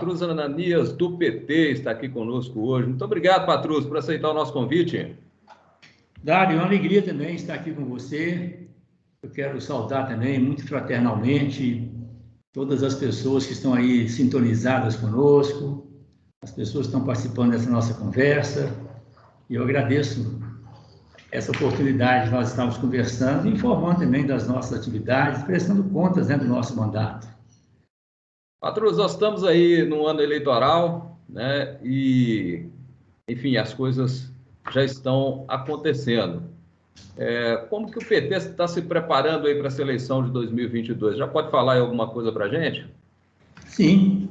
Patrus Ananias, do PT, está aqui conosco hoje. Muito obrigado, Patrus, por aceitar o nosso convite. Dário, é uma alegria também estar aqui com você. Eu quero saudar também, muito fraternalmente, todas as pessoas que estão aí sintonizadas conosco, as pessoas que estão participando dessa nossa conversa. E eu agradeço essa oportunidade de nós estarmos conversando e informando também das nossas atividades, prestando contas, né, do nosso mandato. Patrus, nós estamos aí no ano eleitoral, né? E, enfim, as coisas já estão acontecendo. Como que o PT está se preparando aí para essa eleição de 2022? Já pode falar aí alguma coisa para a gente? Sim.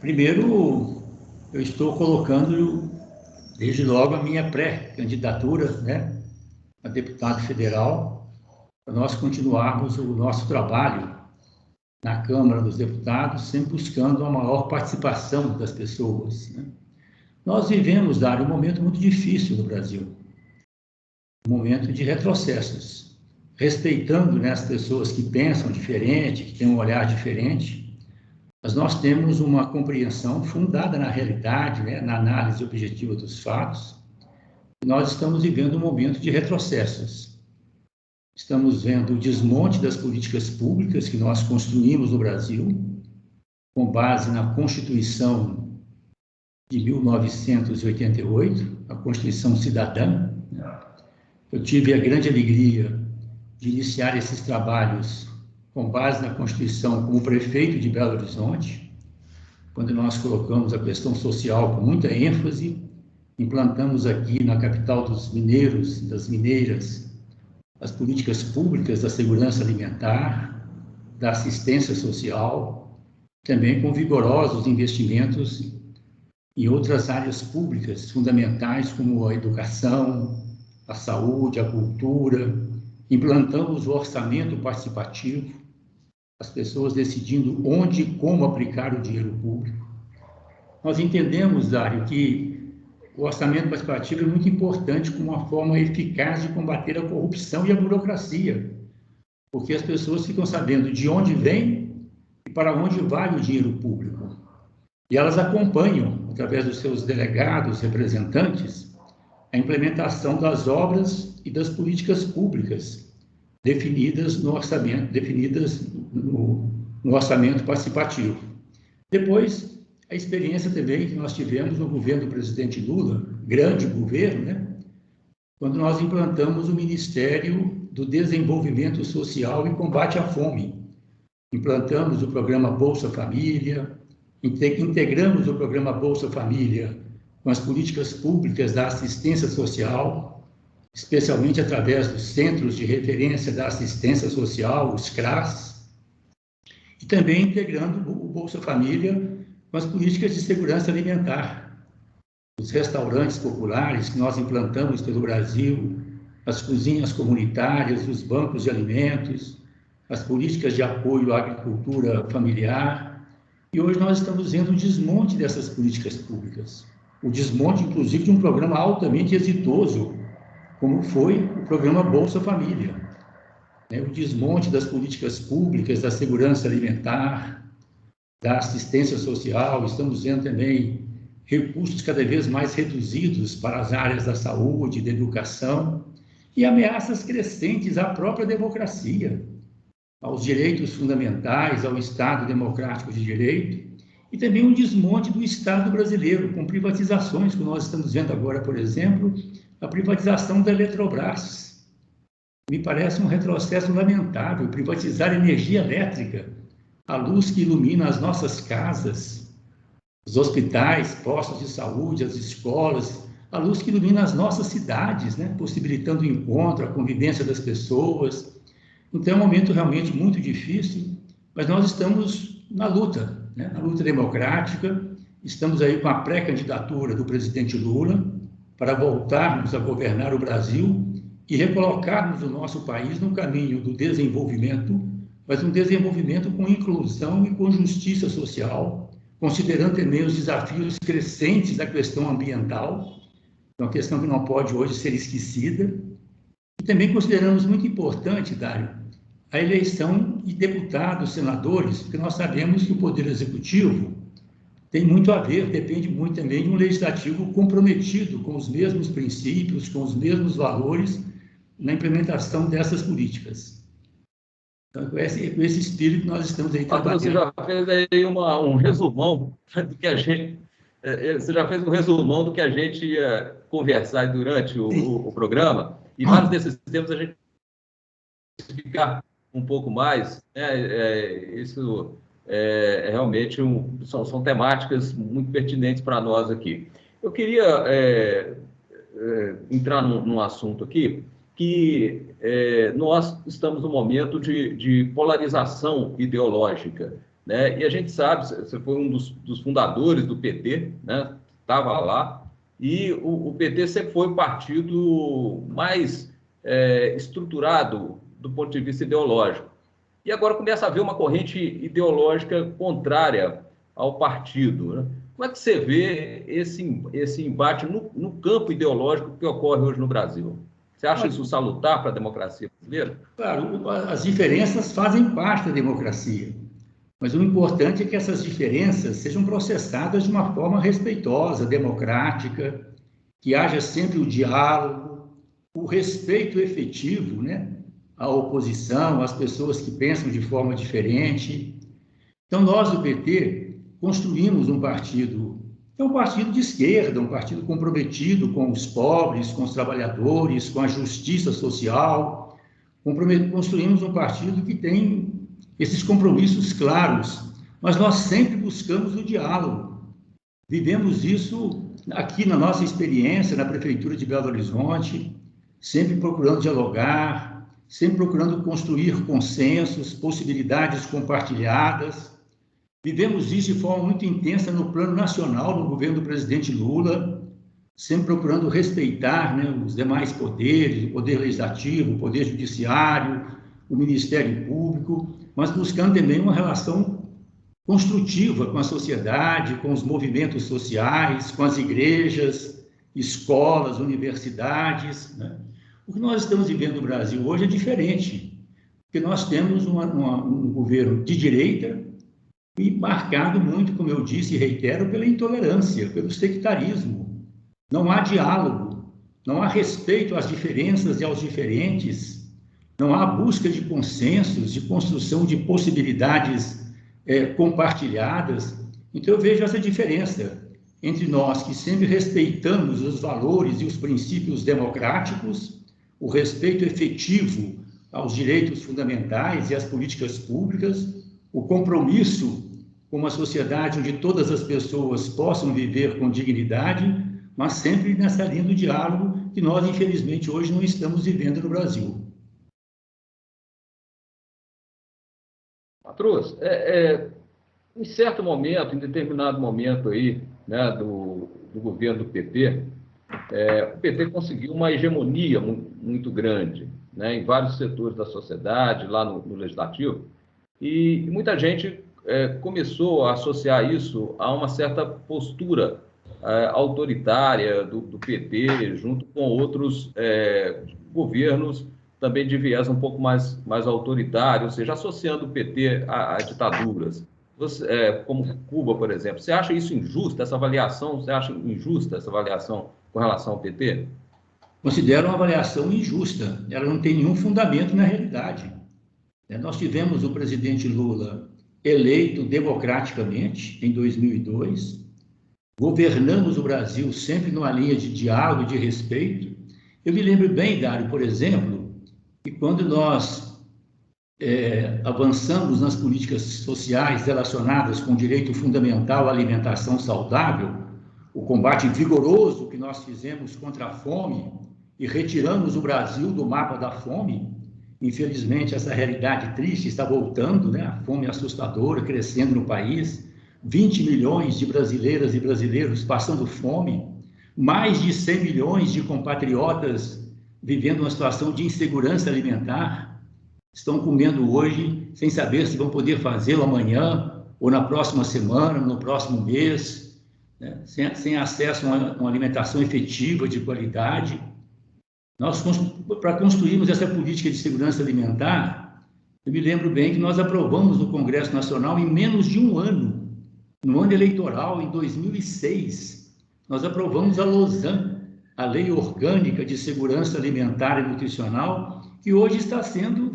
Primeiro, eu estou colocando, desde logo, a minha pré-candidatura, né, a deputado federal, para nós continuarmos o nosso trabalho na Câmara dos Deputados, sempre buscando a maior participação das pessoas, né? Nós vivemos, Dário, um momento muito difícil no Brasil, um momento de retrocessos, respeitando, né, as pessoas que pensam diferente, que têm um olhar diferente, mas nós temos uma compreensão fundada na realidade, né, na análise objetiva dos fatos. Nós estamos vivendo um momento de retrocessos. Estamos vendo o desmonte das políticas públicas que nós construímos no Brasil, com base na Constituição de 1988, a Constituição Cidadã. Eu tive a grande alegria de iniciar esses trabalhos com base na Constituição como prefeito de Belo Horizonte, quando nós colocamos a questão social com muita ênfase, implantamos aqui na capital dos mineiros e das mineiras as políticas públicas da segurança alimentar, da assistência social, também com vigorosos investimentos em outras áreas públicas fundamentais, como a educação, a saúde, a cultura. Implantamos o orçamento participativo, as pessoas decidindo onde e como aplicar o dinheiro público. Nós entendemos, Dário, que o orçamento participativo é muito importante como uma forma eficaz de combater a corrupção e a burocracia, porque as pessoas ficam sabendo de onde vem e para onde vai o dinheiro público. E elas acompanham, através dos seus delegados, representantes, a implementação das obras e das políticas públicas definidas no orçamento participativo. Depois, a experiência também que nós tivemos no governo do presidente Lula, grande governo, né? Quando nós implantamos o Ministério do Desenvolvimento Social e Combate à Fome. Implantamos o programa Bolsa Família, integramos o programa Bolsa Família com as políticas públicas da assistência social, especialmente através dos Centros de Referência da Assistência Social, os CRAS, e também integrando o Bolsa Família com as políticas de segurança alimentar, os restaurantes populares que nós implantamos pelo Brasil, as cozinhas comunitárias, os bancos de alimentos, as políticas de apoio à agricultura familiar. E hoje nós estamos vendo o desmonte dessas políticas públicas, o desmonte, inclusive, de um programa altamente exitoso, como foi o programa Bolsa Família, né? O desmonte das políticas públicas, da segurança alimentar, da assistência social. Estamos vendo também recursos cada vez mais reduzidos para as áreas da saúde, da educação, e ameaças crescentes à própria democracia, aos direitos fundamentais, ao Estado democrático de direito, e também um desmonte do Estado brasileiro, com privatizações, que nós estamos vendo agora, por exemplo, a privatização da Eletrobras. Me parece um retrocesso lamentável, privatizar energia elétrica, a luz que ilumina as nossas casas, os hospitais, postos de saúde, as escolas, a luz que ilumina as nossas cidades, né? Possibilitando o encontro, a convivência das pessoas. Então, é um momento realmente muito difícil, mas nós estamos na luta, né? Na luta democrática. Estamos aí com a pré-candidatura do presidente Lula para voltarmos a governar o Brasil e recolocarmos o nosso país no caminho do desenvolvimento, mas um desenvolvimento com inclusão e com justiça social, considerando também os desafios crescentes da questão ambiental, uma questão que não pode hoje ser esquecida. E também consideramos muito importante, Dário, a eleição de deputados, senadores, porque nós sabemos que o Poder Executivo tem muito a ver, depende muito também de um legislativo comprometido com os mesmos princípios, com os mesmos valores na implementação dessas políticas. Então, com esse espírito nós estamos aí trabalhando. Você já fez aí um resumão do que a gente... Você já fez um resumão do que a gente ia conversar durante o programa, e vários desses temas a gente explicar um pouco mais, né? Isso realmente são temáticas muito pertinentes para nós aqui. Eu queria entrar num assunto aqui, que nós estamos num momento de polarização ideológica, né? E a gente sabe, você foi um dos fundadores do PT, né? Estava lá, e o PT sempre foi o partido mais estruturado do ponto de vista ideológico. E agora começa a haver uma corrente ideológica contrária ao partido, né? Como é que você vê esse embate no campo ideológico que ocorre hoje no Brasil? Você acha isso salutar para a democracia brasileira? Claro, as diferenças fazem parte da democracia, mas o importante é que essas diferenças sejam processadas de uma forma respeitosa, democrática, que haja sempre o diálogo, o respeito efetivo, né, à oposição, às pessoas que pensam de forma diferente. Então, nós do PT construímos um partido, é um partido de esquerda, um partido comprometido com os pobres, com os trabalhadores, com a justiça social. Construímos um partido que tem esses compromissos claros, mas nós sempre buscamos o diálogo. Vivemos isso aqui na nossa experiência na Prefeitura de Belo Horizonte, sempre procurando dialogar, sempre procurando construir consensos, possibilidades compartilhadas. Vivemos isso de forma muito intensa no plano nacional, no governo do presidente Lula, sempre procurando respeitar, né, os demais poderes, o poder legislativo, o poder judiciário, o Ministério Público, mas buscando também uma relação construtiva com a sociedade, com os movimentos sociais, com as igrejas, escolas, universidades, né? O que nós estamos vivendo no Brasil hoje é diferente, porque nós temos um governo de direita e marcado muito, como eu disse e reitero, pela intolerância, pelo sectarismo. Não há diálogo, não há respeito às diferenças e aos diferentes, não há busca de consensos, de construção de possibilidades compartilhadas. Então, eu vejo essa diferença entre nós, que sempre respeitamos os valores e os princípios democráticos, o respeito efetivo aos direitos fundamentais e às políticas públicas, o compromisso com uma sociedade onde todas as pessoas possam viver com dignidade, mas sempre nessa linha do diálogo que nós, infelizmente, hoje não estamos vivendo no Brasil. Patrus, em certo momento, em determinado momento aí, né, do governo do PT, o PT conseguiu uma hegemonia muito grande, né, em vários setores da sociedade, lá no Legislativo, e muita gente começou a associar isso a uma certa postura autoritária do PT, junto com outros governos também de viés um pouco mais autoritário, ou seja, associando o PT a ditaduras, como Cuba, por exemplo. Você acha isso injusto, essa avaliação? Você acha injusta essa avaliação com relação ao PT? Considero uma avaliação injusta. Ela não tem nenhum fundamento na realidade. Nós tivemos o presidente Lula eleito democraticamente em 2002, governamos o Brasil sempre numa linha de diálogo e de respeito. Eu me lembro bem, Dário, por exemplo, que quando nós avançamos nas políticas sociais relacionadas com o direito fundamental à alimentação saudável, o combate vigoroso que nós fizemos contra a fome e retiramos o Brasil do mapa da fome. Infelizmente, essa realidade triste está voltando, né? A fome assustadora crescendo no país, 20 milhões de brasileiras e brasileiros passando fome, mais de 100 milhões de compatriotas vivendo uma situação de insegurança alimentar, estão comendo hoje sem saber se vão poder fazê-lo amanhã, ou na próxima semana, no próximo mês, né? Sem acesso a uma alimentação efetiva, de qualidade. Nós, para construirmos essa política de segurança alimentar, eu me lembro bem que nós aprovamos no Congresso Nacional, em menos de um ano, No ano eleitoral, em 2006, nós aprovamos a LOSAN, a Lei Orgânica de Segurança Alimentar e Nutricional, que hoje está sendo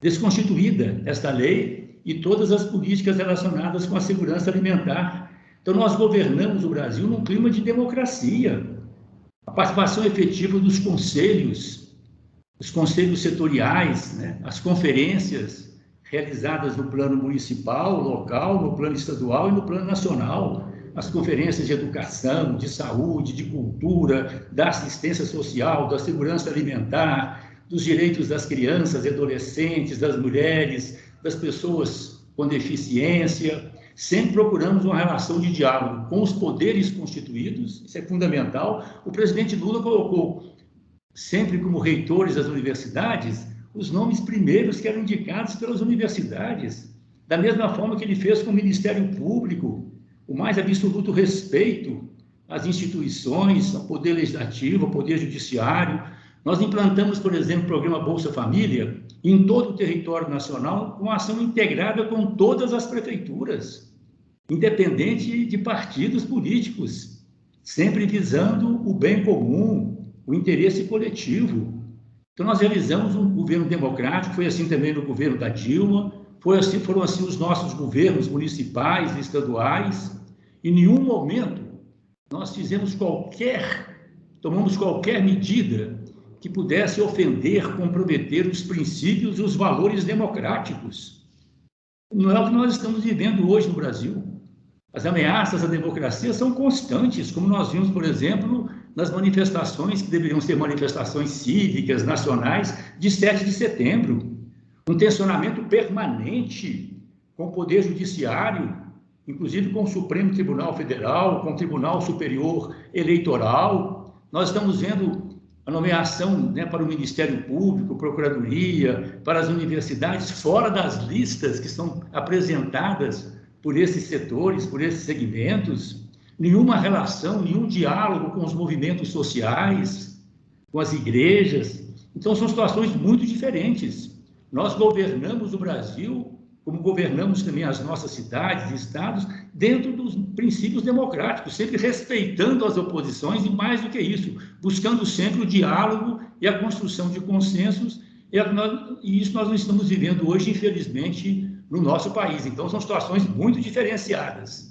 desconstituída esta lei e todas as políticas relacionadas com a segurança alimentar. Então, nós governamos o Brasil num clima de democracia. A participação efetiva dos conselhos, os conselhos setoriais, né, as conferências realizadas no plano municipal, local, no plano estadual e no plano nacional, as conferências de educação, de saúde, de cultura, da assistência social, da segurança alimentar, dos direitos das crianças e adolescentes, das mulheres, das pessoas com deficiência. Sempre procuramos uma relação de diálogo com os poderes constituídos, isso é fundamental. O presidente Lula colocou sempre como reitores das universidades os nomes primeiros que eram indicados pelas universidades, da mesma forma que ele fez com o Ministério Público, o mais absoluto respeito às instituições, ao Poder Legislativo, ao Poder Judiciário. Nós implantamos, por exemplo, o programa Bolsa Família em todo o território nacional, com ação integrada com todas as prefeituras, independente de partidos políticos, sempre visando o bem comum, o interesse coletivo. Então, nós realizamos um governo democrático, foi assim também no governo da Dilma, foram assim os nossos governos municipais e estaduais. Em nenhum momento nós tomamos qualquer medida que pudesse ofender, comprometer os princípios e os valores democráticos. Não é o que nós estamos vivendo hoje no Brasil. As ameaças à democracia são constantes, como nós vimos, por exemplo, nas manifestações que deveriam ser manifestações cívicas, nacionais, de 7 de setembro. Um tensionamento permanente com o Poder Judiciário, inclusive com o Supremo Tribunal Federal, com o Tribunal Superior Eleitoral. Nós estamos vendo a nomeação, né, para o Ministério Público, Procuradoria, para as universidades, fora das listas que são apresentadas por esses setores, por esses segmentos, nenhuma relação, nenhum diálogo com os movimentos sociais, com as igrejas. Então, são situações muito diferentes. Nós governamos o Brasil, como governamos também as nossas cidades e estados, dentro dos princípios democráticos, sempre respeitando as oposições e, mais do que isso, buscando sempre o diálogo e a construção de consensos, e isso nós não estamos vivendo hoje, infelizmente, no nosso país. Então, são situações muito diferenciadas.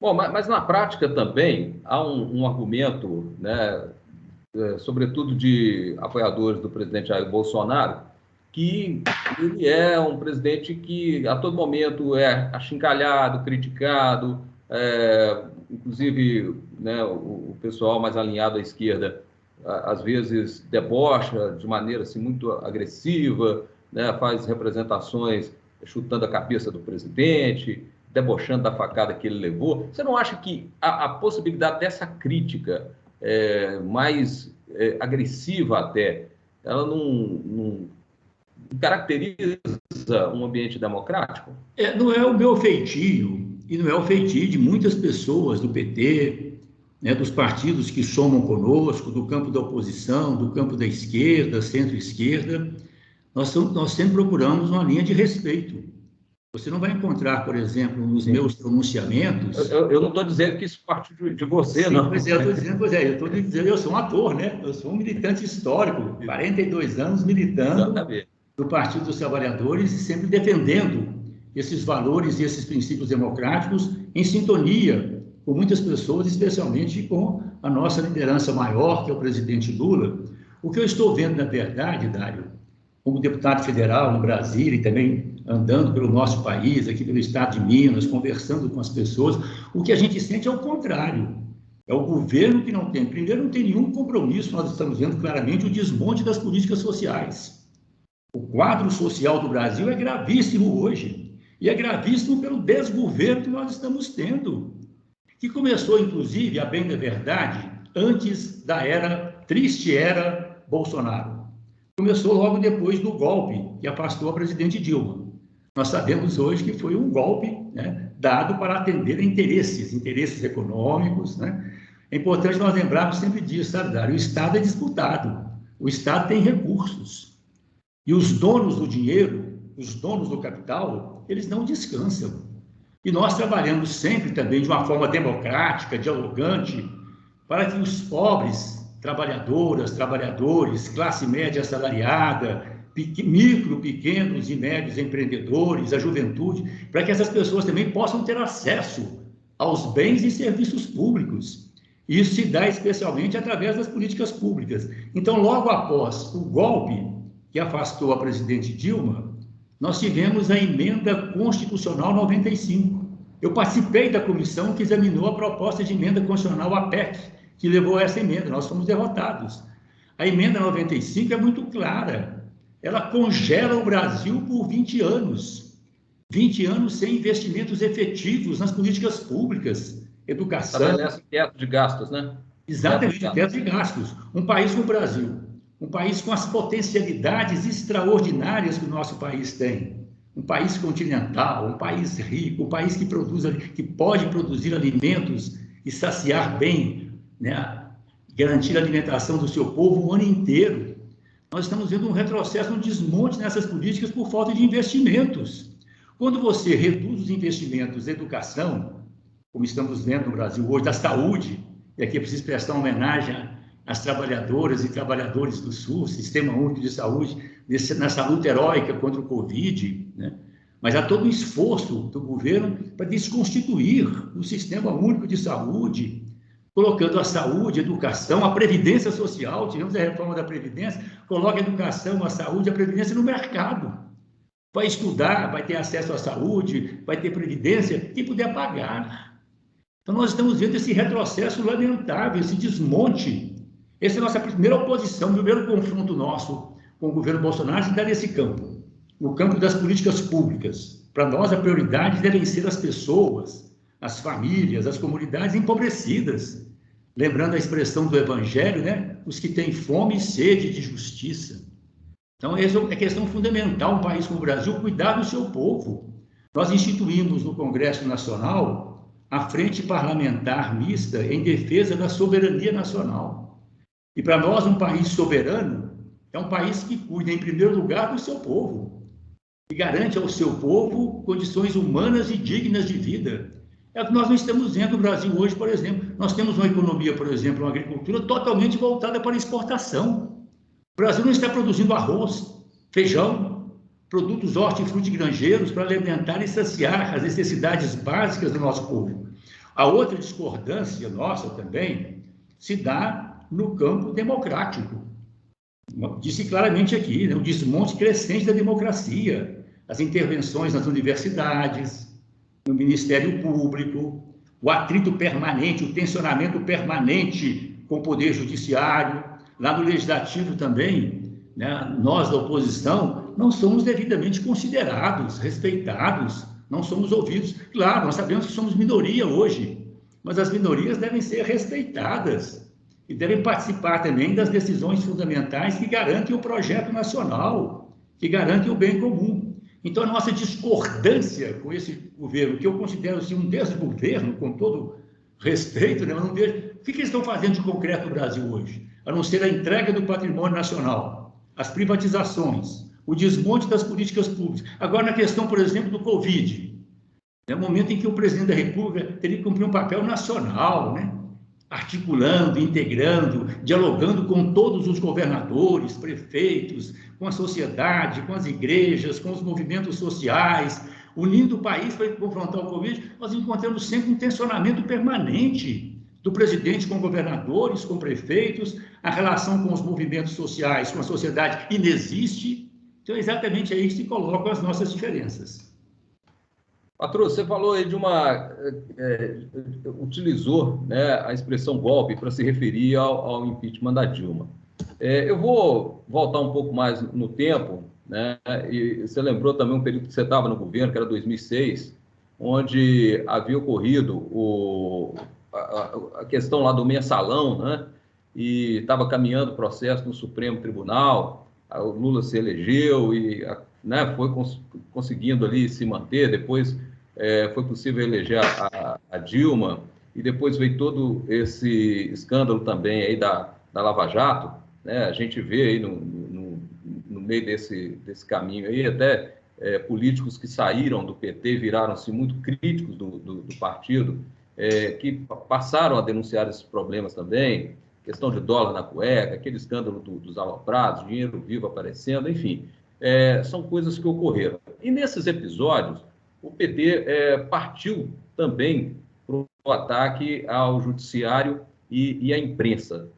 Bom, mas na prática também há um argumento, né, sobretudo de apoiadores do presidente Jair Bolsonaro, que ele é um presidente que a todo momento é achincalhado, criticado, inclusive, né, o pessoal mais alinhado à esquerda às vezes debocha de maneira assim, muito agressiva, né, faz representações chutando a cabeça do presidente, debochando da facada que ele levou. Você não acha que a possibilidade dessa crítica mais agressiva até, ela não caracteriza um ambiente democrático? Não é o meu feitio, e não é o feitio de muitas pessoas do PT, né, dos partidos que somam conosco, do campo da oposição, do campo da esquerda, centro-esquerda. Nós sempre procuramos uma linha de respeito. Você não vai encontrar, por exemplo, nos meus pronunciamentos... Eu não estou dizendo que isso parte de você, sim, não. Pois é, eu estou dizendo, eu sou um ator, né? Eu sou um militante histórico, 42 anos militando do Partido dos Trabalhadores e sempre defendendo esses valores e esses princípios democráticos em sintonia com muitas pessoas, especialmente com a nossa liderança maior, que é o presidente Lula. O que eu estou vendo, na verdade, Dário, como deputado federal no Brasil e também andando pelo nosso país, aqui pelo estado de Minas, conversando com as pessoas, o que a gente sente é o contrário. É o governo que não tem, primeiro, não tem nenhum compromisso, nós estamos vendo claramente o desmonte das políticas sociais. O quadro social do Brasil é gravíssimo hoje, e é gravíssimo pelo desgoverno que nós estamos tendo, que começou, inclusive, a bem da verdade, antes da triste era Bolsonaro. Começou logo depois do golpe que afastou a presidente Dilma. Nós sabemos hoje que foi um golpe, né, dado para atender a interesses econômicos, né? É importante nós lembrarmos sempre disso, sabe, Dário? O Estado é disputado, o Estado tem recursos. E os donos do dinheiro, os donos do capital, eles não descansam. E nós trabalhamos sempre também de uma forma democrática, dialogante, para que os pobres, trabalhadoras, trabalhadores, classe média assalariada, micro, pequenos e médios empreendedores, a juventude, para que essas pessoas também possam ter acesso aos bens e serviços públicos. Isso se dá especialmente através das políticas públicas. Então, logo após o golpe que afastou a presidente Dilma, nós tivemos a emenda constitucional 95. Eu participei da comissão que examinou a proposta de emenda constitucional, a PEC, que levou a essa emenda. Nós fomos derrotados. A emenda 95 é muito clara. Ela congela o Brasil por 20 anos. 20 anos sem investimentos efetivos nas políticas públicas, educação... Estabelece teto de gastos, né? Exatamente, teto de gastos. Um país como o Brasil, um país com as potencialidades extraordinárias que o nosso país tem, um país continental, um país rico, um país que pode produzir alimentos e saciar bem, né? Garantir a alimentação do seu povo o ano inteiro. Nós estamos vendo um retrocesso, um desmonte nessas políticas por falta de investimentos. Quando você reduz os investimentos da educação, como estamos vendo no Brasil hoje, da saúde, e aqui é preciso prestar uma homenagem às trabalhadoras e trabalhadores do SUS, Sistema Único de Saúde, nessa luta heróica contra o Covid, né? Mas há todo um esforço do governo para desconstituir o Sistema Único de Saúde, colocando a saúde, a educação, a previdência social. Tivemos a reforma da Previdência, coloca a educação, a saúde, a previdência no mercado. Vai estudar, vai ter acesso à saúde, vai ter previdência, e puder pagar. Então, nós estamos vendo esse retrocesso lamentável, esse desmonte. Essa é a nossa primeira oposição, o primeiro confronto nosso com o governo Bolsonaro está nesse campo, no campo das políticas públicas. Para nós, a prioridade devem ser as pessoas, as famílias, as comunidades empobrecidas. Lembrando a expressão do Evangelho, né? Os que têm fome e sede de justiça. Então, essa é questão fundamental, um país como o Brasil, cuidar do seu povo. Nós instituímos no Congresso Nacional a Frente Parlamentar Mista em defesa da soberania nacional. E para nós, um país soberano é um país que cuida, em primeiro lugar, do seu povo e garante ao seu povo condições humanas e dignas de vida. É o que nós não estamos vendo no Brasil hoje, por exemplo. Nós temos uma economia, por exemplo, uma agricultura totalmente voltada para a exportação. O Brasil não está produzindo arroz, feijão, produtos hortifrutigranjeiros para alimentar e saciar as necessidades básicas do nosso povo. A outra discordância nossa também se dá no campo democrático. Disse claramente aqui, né, o desmonte crescente da democracia, as intervenções nas universidades, no Ministério Público, o atrito permanente, o tensionamento permanente com o Poder Judiciário. Lá no Legislativo também, né, nós da oposição não somos devidamente considerados, respeitados, não somos ouvidos. Claro, nós sabemos que somos minoria hoje, mas as minorias devem ser respeitadas e devem participar também das decisões fundamentais que garantem o projeto nacional, que garantem o bem comum. Então, a nossa discordância com esse governo, que eu considero assim, um desgoverno, com todo respeito, né, eu não vejo... O que eles estão fazendo de concreto no Brasil hoje? A não ser a entrega do patrimônio nacional, as privatizações, o desmonte das políticas públicas. Agora, na questão, por exemplo, do Covid, é o momento em que o presidente da República teria que cumprir um papel nacional, né? Articulando, integrando, dialogando com todos os governadores, prefeitos, com a sociedade, com as igrejas, com os movimentos sociais, unindo o país para confrontar o Covid. Nós encontramos sempre um tensionamento permanente do presidente com governadores, com prefeitos, a relação com os movimentos sociais, com a sociedade inexiste. Então, é exatamente aí que se colocam as nossas diferenças. Patrão, você falou aí de utilizou, né, a expressão golpe para se referir ao impeachment da Dilma. Eu vou voltar um pouco mais no tempo, né, e você lembrou também um período que você estava no governo, que era 2006, onde havia ocorrido a questão lá do mensalão, né, e estava caminhando o processo no Supremo Tribunal, o Lula se elegeu e, né, foi conseguindo ali se manter, depois foi possível eleger a Dilma, e depois veio todo esse escândalo também aí da Lava Jato, né? A gente vê aí no meio desse caminho aí até políticos que saíram do PT, viraram-se muito críticos do partido, que passaram a denunciar esses problemas também, questão de dólar na cueca, aquele escândalo dos aloprados, dinheiro vivo aparecendo, enfim, são coisas que ocorreram. E nesses episódios, o PT partiu também para o ataque ao judiciário e à imprensa.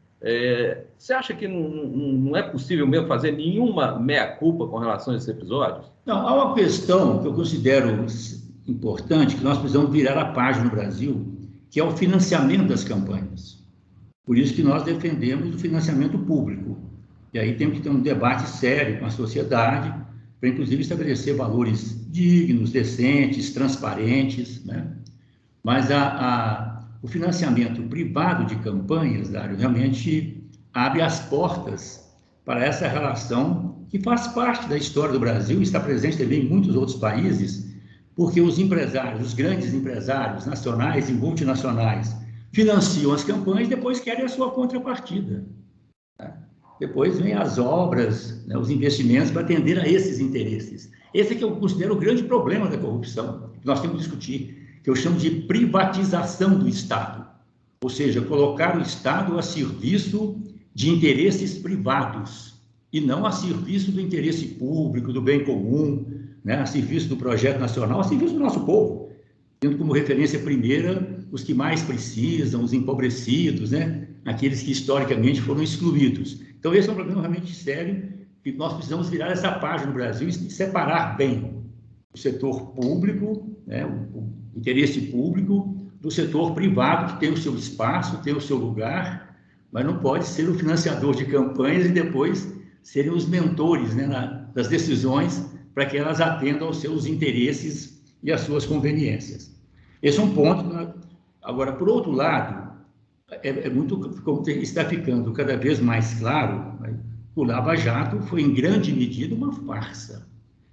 Você acha que não é possível mesmo fazer nenhuma meia-culpa com relação a esses episódios? Não, há uma questão que eu considero importante, que nós precisamos virar a página no Brasil, que é o financiamento das campanhas. Por isso que nós defendemos o financiamento público. E aí temos que ter um debate sério com a sociedade, para inclusive estabelecer valores dignos, decentes, transparentes, né? Mas o financiamento privado de campanhas, Dário, realmente abre as portas para essa relação que faz parte da história do Brasil e está presente também em muitos outros países, porque os empresários, os grandes empresários nacionais e multinacionais, financiam as campanhas e depois querem a sua contrapartida. Depois vem as obras, né, os investimentos para atender a esses interesses. Esse é que eu considero o grande problema da corrupção, que nós temos que discutir, que eu chamo de privatização do Estado. Ou seja, colocar o Estado a serviço de interesses privados e não a serviço do interesse público, do bem comum, né, a serviço do projeto nacional, a serviço do nosso povo, tendo como referência primeira os que mais precisam, os empobrecidos, né, aqueles que historicamente foram excluídos. Então, esse é um problema realmente sério, que nós precisamos virar essa página no Brasil e separar bem o setor público, né, o interesse público, do setor privado, que tem o seu espaço, tem o seu lugar, mas não pode ser o financiador de campanhas e depois serem os mentores, né, das decisões para que elas atendam aos seus interesses e às suas conveniências. Esse é um ponto. Agora, por outro lado, está ficando cada vez mais claro, né, o Lava Jato foi, em grande medida, uma farsa,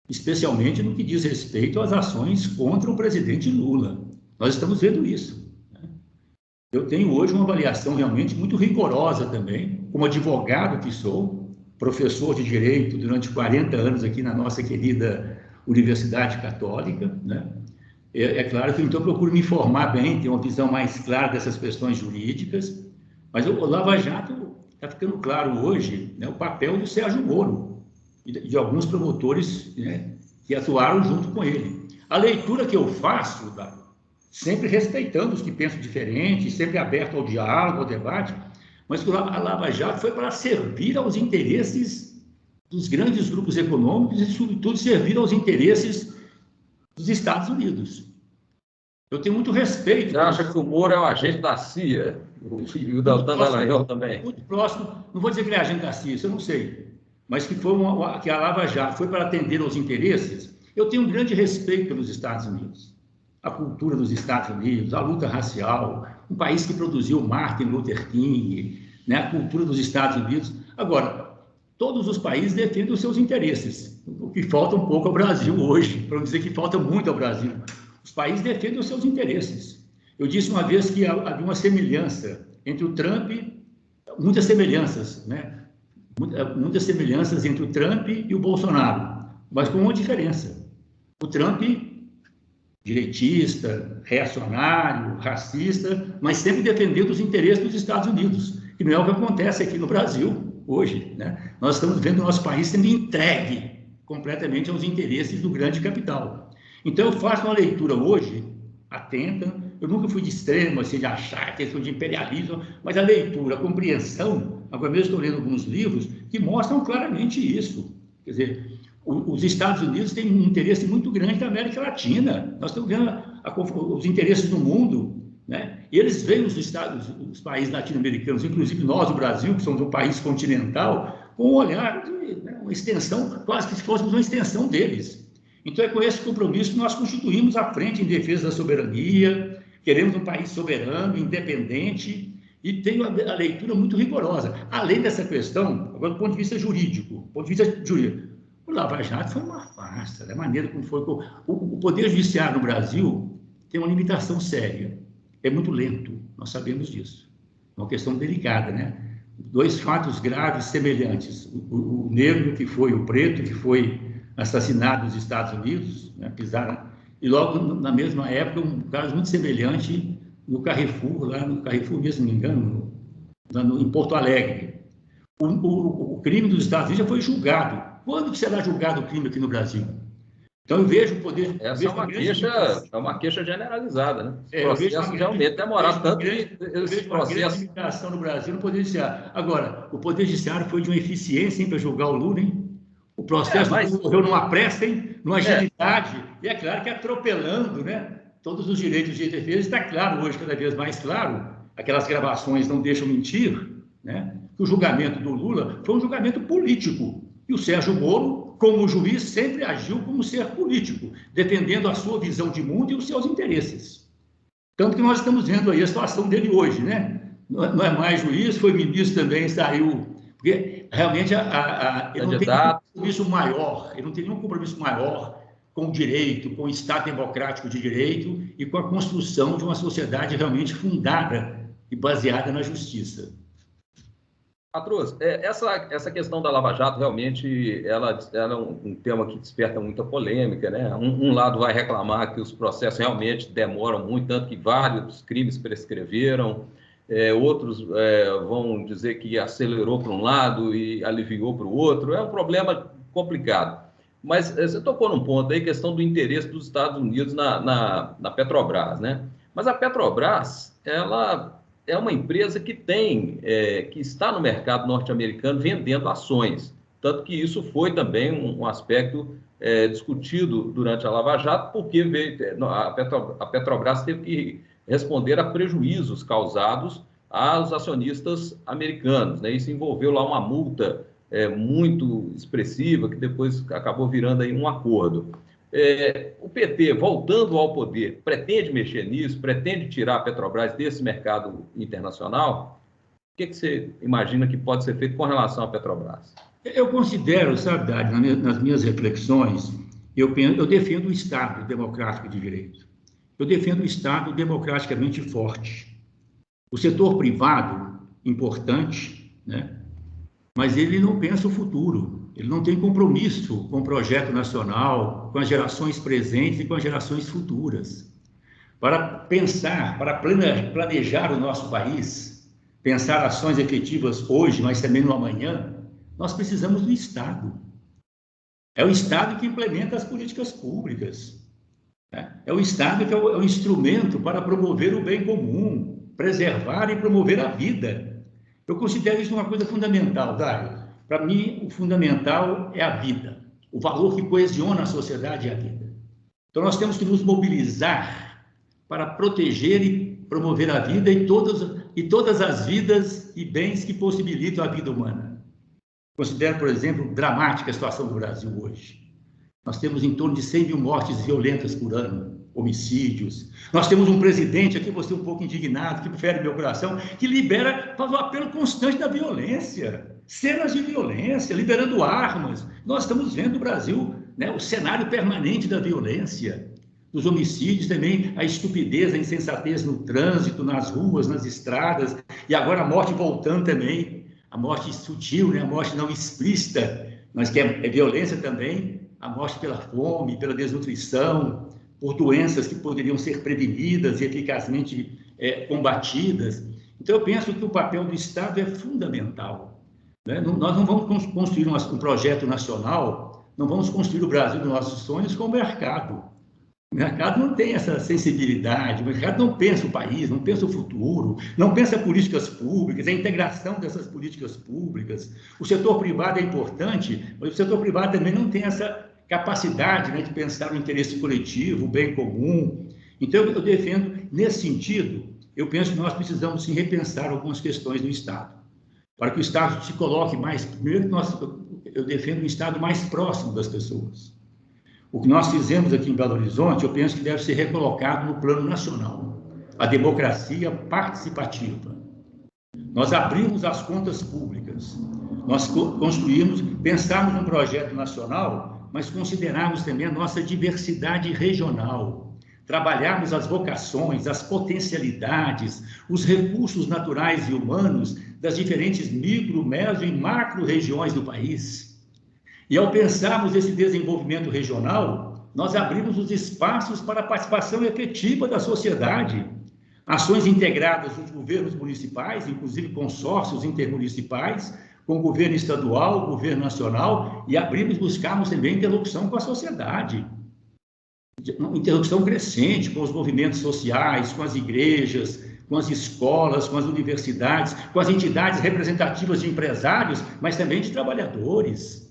especialmente no que diz respeito às ações contra o presidente Lula. Nós estamos vendo isso, né? Eu tenho hoje uma avaliação realmente muito rigorosa também, como advogado que sou, professor de Direito durante 40 anos aqui na nossa querida Universidade Católica, né? É claro que então eu procuro me informar bem, ter uma visão mais clara dessas questões jurídicas, mas o Lava Jato está ficando claro hoje, né, o papel do Sérgio Moro e de alguns promotores, né, que atuaram junto com ele. A leitura que eu faço, sempre respeitando os que pensam diferente, sempre aberto ao diálogo, ao debate, mas que a Lava Jato foi para servir aos interesses dos grandes grupos econômicos e, sobretudo, servir aos interesses dos Estados Unidos. Eu tenho muito respeito. Você acha que o Moro é um agente da CIA? E o Deltan Dallagnol também? Muito próximo. Não vou dizer que ele é agente da CIA, isso eu não sei. Mas que a Lava Jato foi para atender aos interesses. Eu tenho um grande respeito pelos Estados Unidos. A cultura dos Estados Unidos, a luta racial, um país que produziu Martin Luther King, né, a cultura dos Estados Unidos. Agora, todos os países defendem os seus interesses, o que falta um pouco ao Brasil hoje, para não dizer que falta muito ao Brasil. Os países defendem os seus interesses. Eu disse uma vez que havia uma semelhança entre o Trump, muitas semelhanças, né? Muitas semelhanças entre o Trump e o Bolsonaro, mas com uma diferença. O Trump, direitista, reacionário, racista, mas sempre defendendo os interesses dos Estados Unidos, que não é o que acontece aqui no Brasil hoje, né? Nós estamos vendo o nosso país sendo entregue completamente aos interesses do grande capital. Então, eu faço uma leitura hoje, atenta, eu nunca fui de extremo, assim, de achar questão de imperialismo, mas a leitura, a compreensão, agora mesmo estou lendo alguns livros que mostram claramente isso. Quer dizer, os Estados Unidos têm um interesse muito grande na América Latina, nós estamos vendo os interesses do mundo, né? E eles veem os países latino-americanos, inclusive nós, o Brasil, que somos um país continental, com um olhar de, né, uma extensão, quase que se fôssemos uma extensão deles. Então, é com esse compromisso que nós constituímos a Frente em Defesa da Soberania, queremos um país soberano, independente, e tenho a leitura muito rigorosa. Além dessa questão, agora do ponto de vista jurídico, o Lava Jato foi uma farsa, da maneira como foi. O Poder Judiciário no Brasil tem uma limitação séria, é muito lento, nós sabemos disso. É uma questão delicada, né? Dois fatos graves semelhantes, o negro que foi o preto, que foi assassinado nos Estados Unidos, né, pisaram, e logo na mesma época um caso muito semelhante no Carrefour, lá no Carrefour, mesmo, não me engano, em Porto Alegre. O crime dos Estados Unidos já foi julgado. Quando que será julgado o crime aqui no Brasil? Então, eu vejo o poder... Essa é uma queixa generalizada, né? Os processos realmente demoraram tanto que esse processo... limitação no Brasil no Poder Judiciário. Agora, o Poder Judiciário foi de uma eficiência, para julgar o Lula, hein? O processo ocorreu numa pressa, hein? Numa agilidade. E é claro que atropelando, né? Todos os direitos de defesa. Está claro hoje, cada vez mais claro, aquelas gravações não deixam mentir, né? Que o julgamento do Lula foi um julgamento político. E o Sérgio Moro, como juiz, sempre agiu como ser político, defendendo a sua visão de mundo e os seus interesses. Tanto que nós estamos vendo aí a situação dele hoje, né? Não é mais juiz, foi ministro também, saiu... Porque realmente ele não tem nenhum compromisso maior, ele não tem nenhum compromisso maior com o direito, com o Estado democrático de direito e com a construção de uma sociedade realmente fundada e baseada na justiça. Patrus, essa questão da Lava Jato realmente ela é um tema que desperta muita polêmica, né? Um lado vai reclamar que os processos realmente demoram muito, tanto que vários crimes prescreveram, outros vão dizer que acelerou para um lado e aliviou para o outro. É um problema complicado. Mas você tocou num ponto aí, questão do interesse dos Estados Unidos na Petrobras, né? Mas a Petrobras, ela é uma empresa que que está no mercado norte-americano vendendo ações. Tanto que isso foi também um aspecto discutido durante a Lava Jato, porque a Petrobras teve que responder a prejuízos causados aos acionistas americanos, né? Isso envolveu lá uma multa muito expressiva, que depois acabou virando aí um acordo. O PT, voltando ao poder, pretende mexer nisso, pretende tirar a Petrobras desse mercado internacional? O que você imagina que pode ser feito com relação à Petrobras? Eu considero, sabe, Dário, nas minhas reflexões, eu defendo o Estado democrático de direito. Eu defendo o Estado democraticamente forte. O setor privado, importante, né? Mas ele não pensa o futuro. Ele não tem compromisso com o projeto nacional, com as gerações presentes e com as gerações futuras. Para pensar, para planejar o nosso país, pensar ações efetivas hoje, mas também no amanhã, nós precisamos do Estado. É o Estado que implementa as políticas públicas. É o Estado que é o instrumento para promover o bem comum, preservar e promover a vida. Eu considero isso uma coisa fundamental, Dário. Para mim, o fundamental é a vida. O valor que coesiona a sociedade é a vida. Então, nós temos que nos mobilizar para proteger e promover a vida e todas as vidas e bens que possibilitam a vida humana. Considero, por exemplo, dramática a situação do Brasil hoje. Nós temos em torno de 100 mil mortes violentas por ano, homicídios. Nós temos um presidente, aqui você um pouco indignado, que fere meu coração, que faz o apelo constante da violência, cenas de violência, liberando armas. Nós estamos vendo o Brasil, né, o cenário permanente da violência, dos homicídios também, a estupidez, a insensatez no trânsito, nas ruas, nas estradas, e agora a morte voltando também, a morte sutil, né, a morte não explícita, mas que é violência também, a morte pela fome, pela desnutrição, por doenças que poderiam ser prevenidas e eficazmente combatidas. Então, eu penso que o papel do Estado é fundamental, né? Nós não vamos construir um projeto nacional, não vamos construir o Brasil dos nossos sonhos com o mercado. O mercado não tem essa sensibilidade, o mercado não pensa o país, não pensa o futuro, não pensa políticas públicas, a integração dessas políticas públicas. O setor privado é importante, mas o setor privado também não tem essa capacidade, né, de pensar o interesse coletivo, o bem comum. Então, eu defendo, nesse sentido, eu penso que nós precisamos sim repensar algumas questões do Estado, para que o Estado se coloque mais... Primeiro, eu defendo um Estado mais próximo das pessoas. O que nós fizemos aqui em Belo Horizonte, eu penso que deve ser recolocado no plano nacional, a democracia participativa. Nós abrimos as contas públicas, nós pensamos num projeto nacional, mas considerarmos também a nossa diversidade regional, trabalharmos as vocações, as potencialidades, os recursos naturais e humanos das diferentes micro, meso e macro regiões do país. E ao pensarmos esse desenvolvimento regional, nós abrimos os espaços para a participação efetiva da sociedade, ações integradas dos governos municipais, inclusive consórcios intermunicipais, com o governo estadual, o governo nacional, e buscarmos também interlocução com a sociedade. Interlocução crescente com os movimentos sociais, com as igrejas, com as escolas, com as universidades, com as entidades representativas de empresários, mas também de trabalhadores,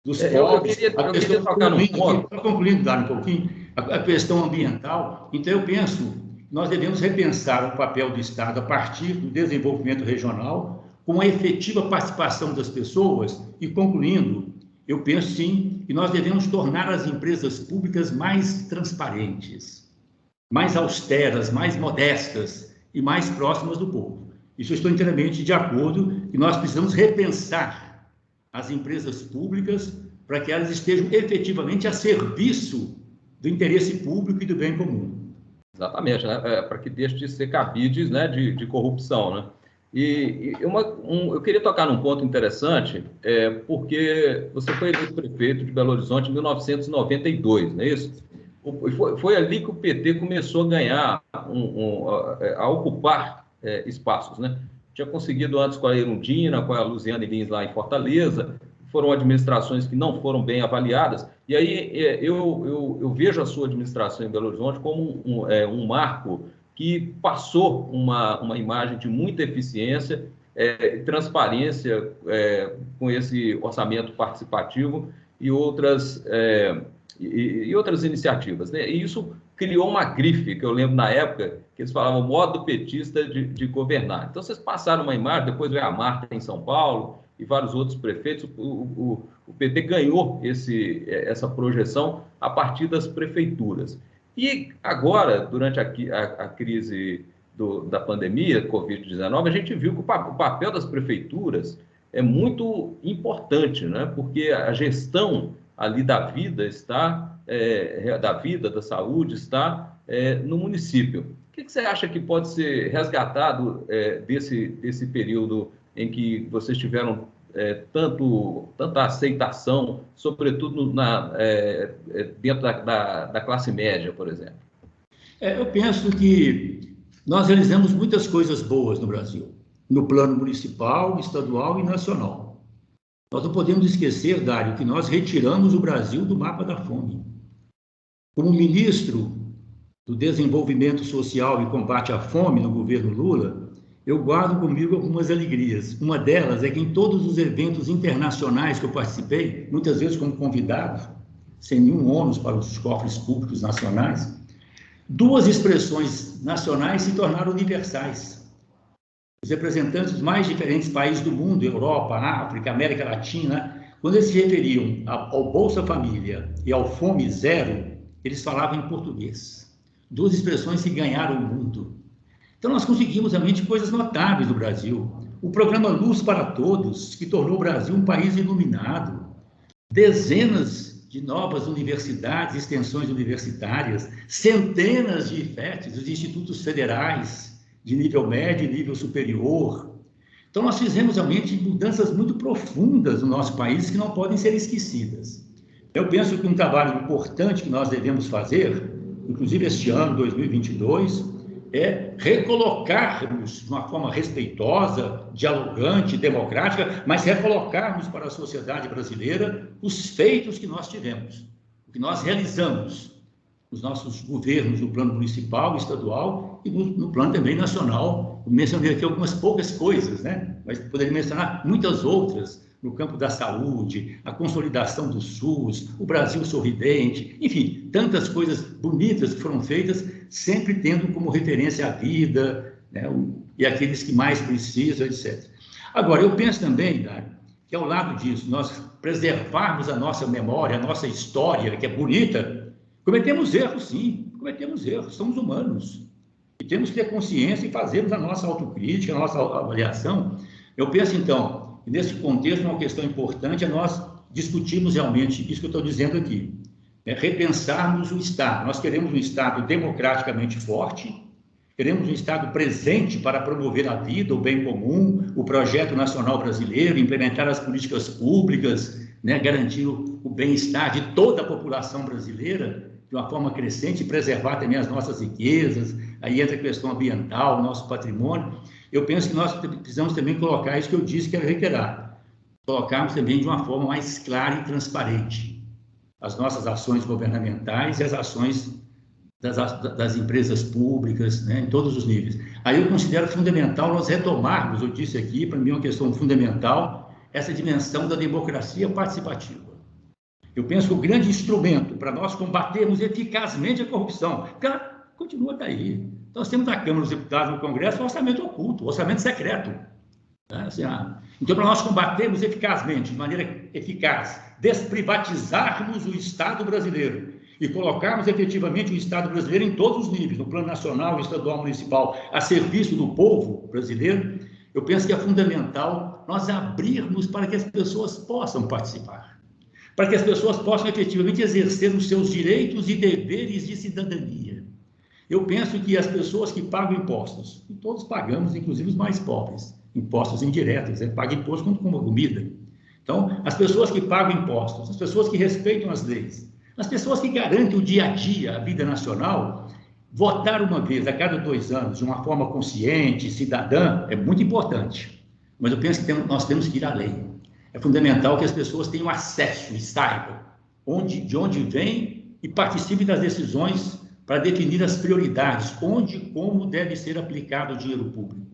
dos povos. Eu queria tocar num ponto. Concluindo, Dário, um pouquinho, a questão ambiental. Então, eu penso que nós devemos repensar o papel do Estado a partir do desenvolvimento regional, com a efetiva participação das pessoas. E, concluindo, eu penso, sim, que nós devemos tornar as empresas públicas mais transparentes, mais austeras, mais modestas e mais próximas do povo. Isso eu estou inteiramente de acordo, e nós precisamos repensar as empresas públicas para que elas estejam efetivamente a serviço do interesse público e do bem comum. Exatamente, né? Para que deixe de ser cabides, né, de corrupção, né? Eu queria tocar num ponto interessante, porque você foi eleito prefeito de Belo Horizonte em 1992, não é isso? Foi ali que o PT começou a ganhar, a ocupar espaços, né? Tinha conseguido antes com a Erundina, com a Luziane Lins lá em Fortaleza, foram administrações que não foram bem avaliadas, e aí eu vejo a sua administração em Belo Horizonte como um marco que passou uma imagem de muita eficiência, transparência, com esse orçamento participativo e outras iniciativas, né? E isso criou uma grife, que eu lembro na época, que eles falavam modo petista de governar. Então, vocês passaram uma imagem, depois veio a Marta em São Paulo e vários outros prefeitos, o PT ganhou essa projeção a partir das prefeituras. E agora, durante a crise da pandemia, Covid-19, a gente viu que o papel das prefeituras é muito importante, né? Porque a gestão ali da vida da saúde, está no município. O que você acha que pode ser resgatado desse período em que vocês tiveram tanta aceitação, sobretudo dentro da classe média, por exemplo? Eu penso que nós realizamos muitas coisas boas no Brasil, no plano municipal, estadual e nacional. Nós não podemos esquecer, Dário, que nós retiramos o Brasil do mapa da fome. Como ministro do Desenvolvimento Social e Combate à Fome no governo Lula, eu guardo comigo algumas alegrias. Uma delas é que em todos os eventos internacionais que eu participei, muitas vezes como convidado, sem nenhum ônus para os cofres públicos nacionais, duas expressões nacionais se tornaram universais. Os representantes dos mais diferentes países do mundo, Europa, África, América Latina, quando eles se referiam ao Bolsa Família e ao Fome Zero, eles falavam em português. Duas expressões que ganharam o mundo. Então, nós conseguimos realmente coisas notáveis no Brasil. O programa Luz para Todos, que tornou o Brasil um país iluminado. Dezenas de novas universidades, extensões universitárias, centenas de IFETs, os institutos federais, de nível médio e nível superior. Então, nós fizemos realmente mudanças muito profundas no nosso país que não podem ser esquecidas. Eu penso que um trabalho importante que nós devemos fazer, inclusive este ano, 2022, é recolocarmos de uma forma respeitosa, dialogante, democrática, mas recolocarmos para a sociedade brasileira os feitos que nós tivemos, o que nós realizamos nos nossos governos, no plano municipal, estadual e no plano também nacional. Eu mencionei aqui algumas poucas coisas, né? Mas poderia mencionar muitas outras, no campo da saúde, a consolidação do SUS, o Brasil sorridente, enfim, tantas coisas bonitas que foram feitas, sempre tendo como referência a vida, né, e aqueles que mais precisam, etc. Agora, eu penso também, Dário, que ao lado disso, nós preservarmos a nossa memória, a nossa história, que é bonita, cometemos erros, sim, cometemos erros, somos humanos. E temos que ter consciência e fazermos a nossa autocrítica, a nossa avaliação. Eu penso, então, e nesse contexto, uma questão importante é nós discutirmos realmente isso que eu estou dizendo aqui, repensarmos o Estado. Nós queremos um Estado democraticamente forte, queremos um Estado presente para promover a vida, o bem comum, o projeto nacional brasileiro, implementar as políticas públicas né, garantir o bem-estar de toda a população brasileira de uma forma crescente e preservar também as nossas riquezas. Aí entra a questão ambiental, nosso patrimônio. Eu penso que nós precisamos também colocar isso que eu disse, quero reiterar, colocarmos também de uma forma mais clara e transparente as nossas ações governamentais e as ações das empresas públicas, né, em todos os níveis. Aí eu considero fundamental nós retomarmos, eu disse aqui, para mim é uma questão fundamental, essa dimensão da democracia participativa. Eu penso que o grande instrumento para nós combatermos eficazmente a corrupção, porque ela continua a estar aí. Nós temos na Câmara dos Deputados, no Congresso, o orçamento oculto, o orçamento secreto. Né? Assim, então, para nós combatermos eficazmente, de maneira eficaz, desprivatizarmos o Estado brasileiro e colocarmos efetivamente o Estado brasileiro em todos os níveis, no plano nacional, estadual, municipal, a serviço do povo brasileiro, eu penso que é fundamental nós abrirmos para que as pessoas possam participar, para que as pessoas possam efetivamente exercer os seus direitos e deveres de cidadania. Eu penso que as pessoas que pagam impostos, e todos pagamos, inclusive os mais pobres, impostos indiretos, pagam imposto quando compra comida. Então, as pessoas que pagam impostos, as pessoas que respeitam as leis, as pessoas que garantem o dia a dia, a vida nacional, votar uma vez a cada 2 anos, de uma forma consciente, cidadã, é muito importante. Mas eu penso que nós temos que ir além. É fundamental que as pessoas tenham acesso e saibam de onde vem e participem das decisões para definir as prioridades, onde e como deve ser aplicado o dinheiro público.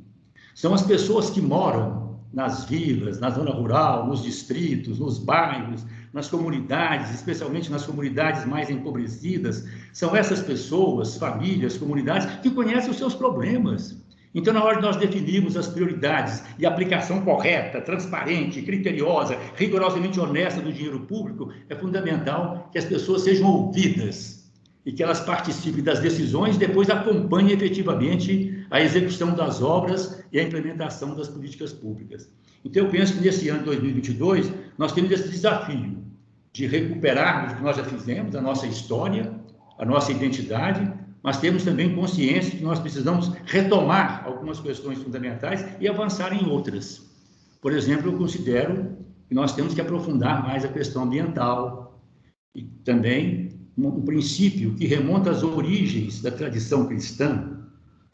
São as pessoas que moram nas vilas, na zona rural, nos distritos, nos bairros, nas comunidades, especialmente nas comunidades mais empobrecidas. São essas pessoas, famílias, comunidades, que conhecem os seus problemas. Então, na hora de nós definirmos as prioridades e a aplicação correta, transparente, criteriosa, rigorosamente honesta do dinheiro público, é fundamental que as pessoas sejam ouvidas e que elas participem das decisões e depois acompanhem efetivamente a execução das obras e a implementação das políticas públicas. Então, eu penso que nesse ano de 2022, nós temos esse desafio de recuperarmos o que nós já fizemos, a nossa história, a nossa identidade, mas temos também consciência que nós precisamos retomar algumas questões fundamentais e avançar em outras. Por exemplo, eu considero que nós temos que aprofundar mais a questão ambiental e também um princípio que remonta às origens da tradição cristã,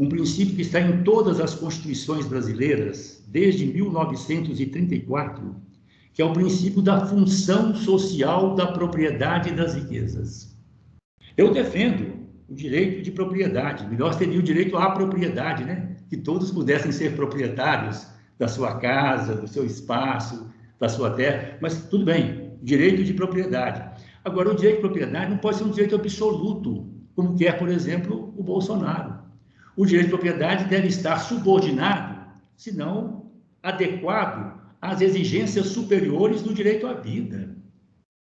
um princípio que está em todas as constituições brasileiras, desde 1934, que é o princípio da função social da propriedade das riquezas. Eu defendo o direito de propriedade, melhor seria o direito à propriedade, né? Que todos pudessem ser proprietários da sua casa, do seu espaço, da sua terra, mas tudo bem, direito de propriedade. Agora, o direito de propriedade não pode ser um direito absoluto, como quer, por exemplo, o Bolsonaro. O direito de propriedade deve estar subordinado, se não adequado às exigências superiores do direito à vida,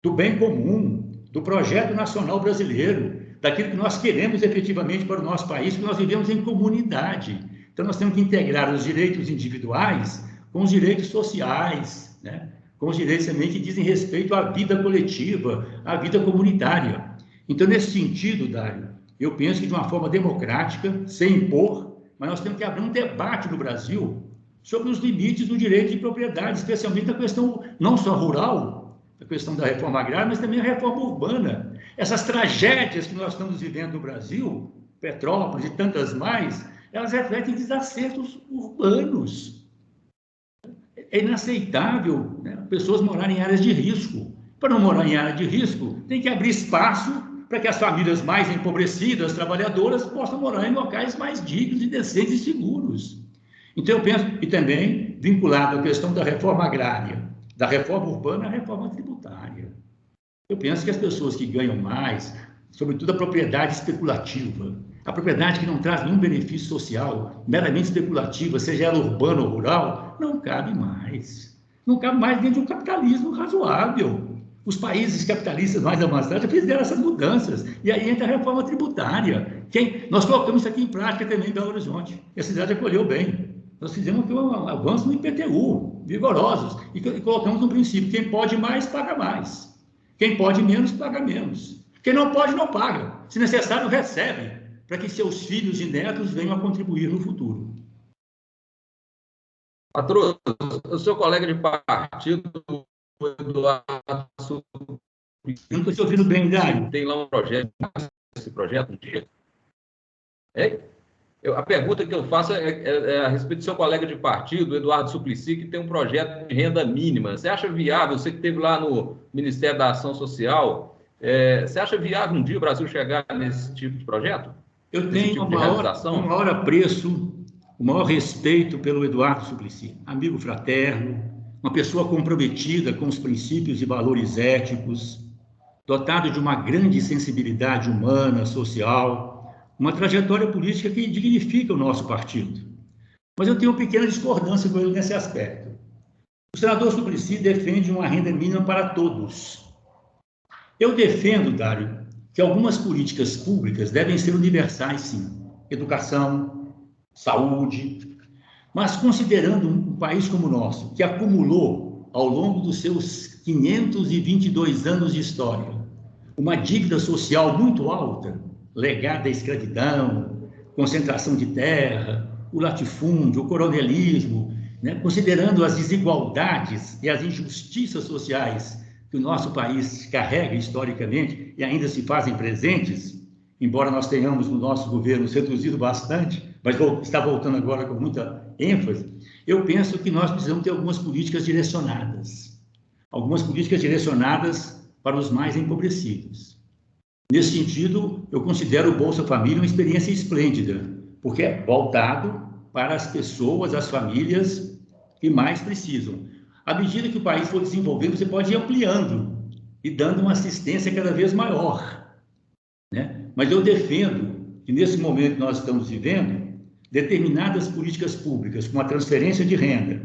do bem comum, do projeto nacional brasileiro, daquilo que nós queremos efetivamente para o nosso país, que nós vivemos em comunidade. Então, nós temos que integrar os direitos individuais com os direitos sociais, né? Com os direitos também que dizem respeito à vida coletiva, à vida comunitária. Então, nesse sentido, Dário, eu penso que de uma forma democrática, sem impor, mas nós temos que abrir um debate no Brasil sobre os limites do direito de propriedade, especialmente a questão não só rural, a questão da reforma agrária, mas também a reforma urbana. Essas tragédias que nós estamos vivendo no Brasil, Petrópolis e tantas mais, elas refletem desacertos urbanos. É inaceitável, né, pessoas morarem em áreas de risco. Para não morar em área de risco, tem que abrir espaço para que as famílias mais empobrecidas, trabalhadoras, possam morar em locais mais dignos e decentes e seguros. Então, eu penso, e também vinculado à questão da reforma agrária, da reforma urbana à reforma tributária. Eu penso que as pessoas que ganham mais, sobretudo a propriedade especulativa, a propriedade que não traz nenhum benefício social, meramente especulativa, seja ela urbana ou rural, não cabe mais. Não cabe mais dentro de um capitalismo razoável. Os países capitalistas mais avançados já fizeram essas mudanças. E aí entra a reforma tributária. Nós colocamos isso aqui em prática também em Belo Horizonte. E a cidade acolheu bem. Nós fizemos aqui um avanço no IPTU, vigorosos. E colocamos um princípio: quem pode mais, paga mais. Quem pode menos, paga menos. Quem não pode, não paga. Se necessário, recebe, para que seus filhos e netos venham a contribuir no futuro. Patrão, o seu colega de partido Eduardo Suplicy. Eu não estou te ouvindo bem, Dário. Tem lá um projeto, esse projeto um dia. A pergunta que eu faço é a respeito do seu colega de partido, Eduardo Suplicy, que tem um projeto de renda mínima. Você acha viável, você que esteve lá no Ministério da Ação Social, você acha viável um dia o Brasil chegar nesse tipo de projeto? Eu tenho o maior apreço, o maior respeito pelo Eduardo Suplicy, amigo fraterno, uma pessoa comprometida com os princípios e valores éticos, dotado de uma grande sensibilidade humana, social, uma trajetória política que dignifica o nosso partido. Mas eu tenho uma pequena discordância com ele nesse aspecto. O senador Suplicy defende uma renda mínima para todos. Eu defendo, Dário, que algumas políticas públicas devem ser universais, sim. Educação, saúde, mas considerando um país como o nosso, que acumulou, ao longo dos seus 522 anos de história, uma dívida social muito alta, legada à escravidão, concentração de terra, o latifúndio, o coronelismo, né? Considerando as desigualdades e as injustiças sociais que o nosso país carrega historicamente e ainda se fazem presentes, embora nós tenhamos no nosso governo reduzido bastante, mas está voltando agora com muita ênfase, eu penso que nós precisamos ter algumas políticas direcionadas para os mais empobrecidos. Nesse sentido, eu considero o Bolsa Família uma experiência esplêndida, porque é voltado para as pessoas, as famílias que mais precisam. À medida que o país for desenvolvendo, você pode ir ampliando e dando uma assistência cada vez maior, né? Mas eu defendo que, nesse momento que nós estamos vivendo, determinadas políticas públicas, como a transferência de renda,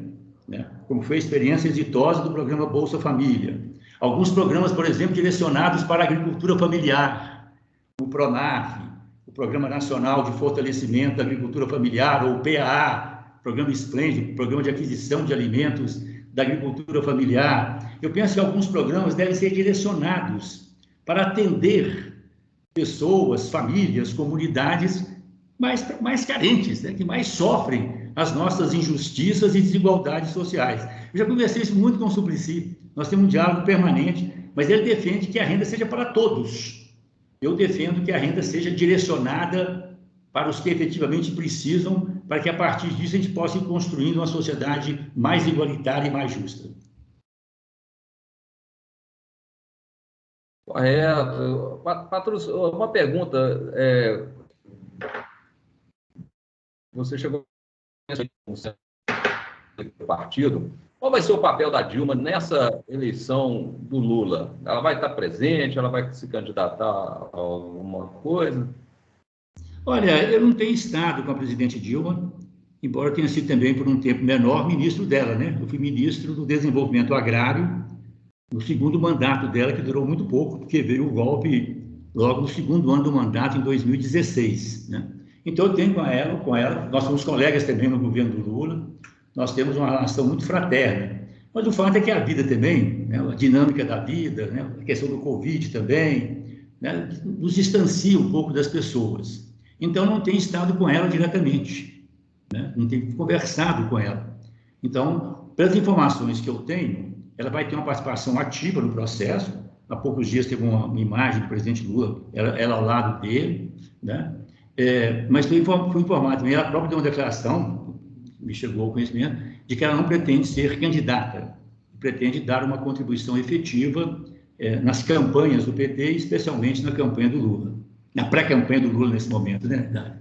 né? Como foi a experiência exitosa do programa Bolsa Família, alguns programas, por exemplo, direcionados para a agricultura familiar, o PRONAF, o Programa Nacional de Fortalecimento da Agricultura Familiar, ou PAA, Programa Esplêndido, Programa de Aquisição de Alimentos da Agricultura Familiar. Eu penso que alguns programas devem ser direcionados para atender pessoas, famílias, comunidades mais carentes, né, que mais sofrem as nossas injustiças e desigualdades sociais. Eu já conversei isso muito com o Suplicy, nós temos um diálogo permanente, mas ele defende que a renda seja para todos. Eu defendo que a renda seja direcionada para os que efetivamente precisam, para que a partir disso a gente possa ir construindo uma sociedade mais igualitária e mais justa. Correto. Patrus, uma pergunta. Você chegou no partido. Qual vai ser o papel da Dilma nessa eleição do Lula? Ela vai estar presente? Ela vai se candidatar a alguma coisa? Olha, eu não tenho estado com a presidente Dilma, embora eu tenha sido também, por um tempo menor, ministro dela, né? Eu fui ministro do Desenvolvimento Agrário no segundo mandato dela, que durou muito pouco, porque veio o golpe logo no segundo ano do mandato, em 2016, né? Então, eu tenho com ela, nós somos colegas também no governo do Lula, nós temos uma relação muito fraterna. Mas o fato é que a vida também, né, a dinâmica da vida, né, a questão do Covid também, né, nos distancia um pouco das pessoas. Então, não tenho estado com ela diretamente, né, não tenho conversado com ela. Então, pelas informações que eu tenho, ela vai ter uma participação ativa no processo. Há poucos dias teve uma imagem do presidente Lula, ela ao lado dele, né? Mas fui informado também, ela própria deu uma declaração, me chegou ao conhecimento, de que ela não pretende ser candidata, pretende dar uma contribuição efetiva nas campanhas do PT, especialmente na campanha do Lula, na pré-campanha do Lula nesse momento, né, Dário?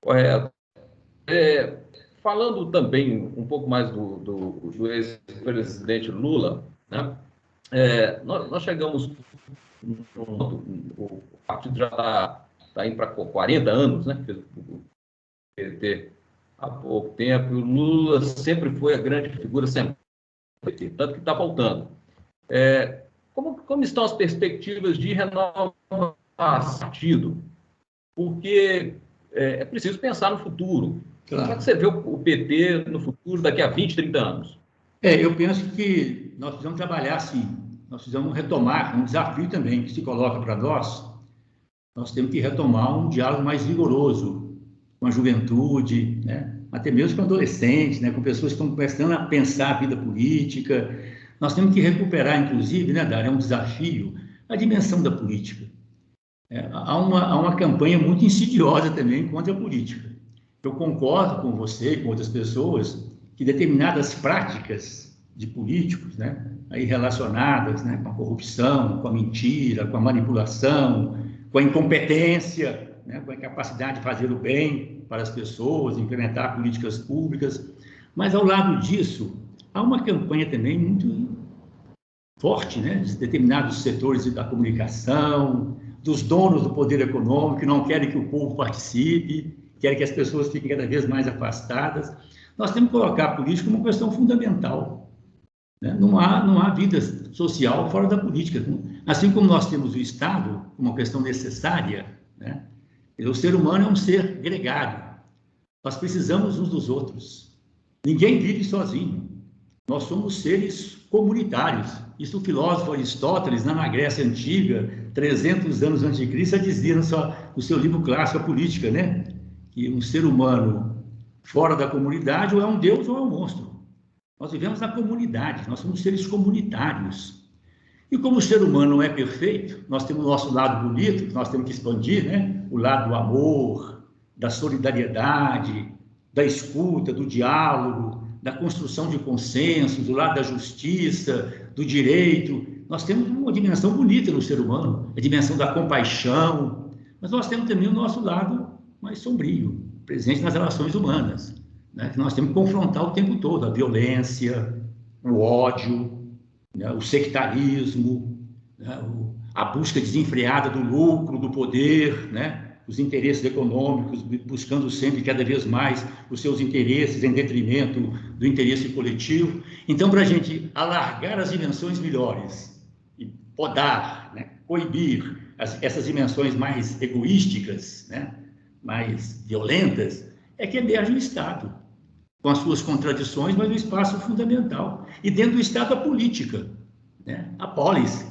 Correto. Falando também um pouco mais do ex-presidente Lula, né? Nós chegamos, o partido já está indo para 40 anos, né? O PT há pouco tempo, o Lula sempre foi a grande figura, sempre, tanto que está faltando. Como estão as perspectivas de renovar o partido? Porque é preciso pensar no futuro. Claro. Como é que você vê o PT no futuro, daqui a 20, 30 anos? Eu penso que nós precisamos trabalhar assim, nós precisamos retomar um desafio também que se coloca para nós temos que retomar um diálogo mais rigoroso com a juventude, né? Até mesmo com adolescentes, né? Com pessoas que estão começando a pensar a vida política. Nós temos que recuperar, inclusive, né, Dário, é um desafio, a dimensão da política. Há uma campanha muito insidiosa também contra a política. Eu concordo com você e com outras pessoas que determinadas práticas de políticos, né, aí relacionadas, né, com a corrupção, com a mentira, com a manipulação, com a incompetência, né, com a incapacidade de fazer o bem para as pessoas, implementar políticas públicas, mas ao lado disso, há uma campanha também muito forte, né, de determinados setores da comunicação, dos donos do poder econômico, que não querem que o povo participe, querem que as pessoas fiquem cada vez mais afastadas. Nós temos que colocar a política como uma questão fundamental, né? Não há vida social fora da política. Assim como nós temos o Estado, uma questão necessária, né? O ser humano é um ser gregário. Nós precisamos uns dos outros. Ninguém vive sozinho. Nós somos seres comunitários. Isso o filósofo Aristóteles, na Grécia Antiga, 300 anos antes de Cristo, dizia no seu livro clássico, A Política, né? Que um ser humano fora da comunidade ou é um deus ou é um monstro. Nós vivemos na comunidade, nós somos seres comunitários. E como o ser humano não é perfeito, nós temos o nosso lado bonito, que nós temos que expandir, né? O lado do amor, da solidariedade, da escuta, do diálogo, da construção de consensos, do lado da justiça, do direito. Nós temos uma dimensão bonita no ser humano, a dimensão da compaixão, mas nós temos também o nosso lado mais sombrio, presente nas relações humanas, né? Que nós temos que confrontar o tempo todo, a violência, o ódio, né? O sectarismo, né? A busca desenfreada do lucro, do poder, né? Os interesses econômicos, buscando sempre cada vez mais os seus interesses em detrimento do interesse coletivo. Então, para a gente alargar as dimensões melhores e podar, né? Coibir essas dimensões mais egoísticas, né? Mais violentas, é que emerge o Estado, com as suas contradições, mas um espaço fundamental. E dentro do Estado, a política, né? A polis,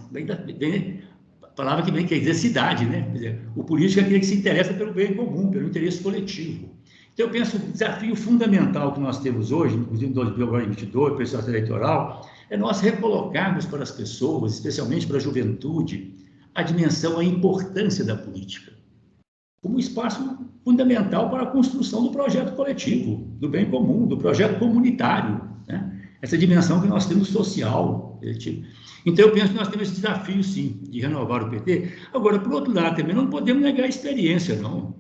a palavra que vem quer dizer cidade, né? Quer dizer, o político é aquele que se interessa pelo bem comum, pelo interesse coletivo. Então, eu penso que o desafio fundamental que nós temos hoje, inclusive em 2022, o processo eleitoral, é nós recolocarmos para as pessoas, especialmente para a juventude, a dimensão, a importância da política, como espaço fundamental para a construção do projeto coletivo, do bem comum, do projeto comunitário, né? Essa dimensão que nós temos social. Então, eu penso que nós temos esse desafio, sim, de renovar o PT. Agora, por outro lado, também não podemos negar a experiência, não.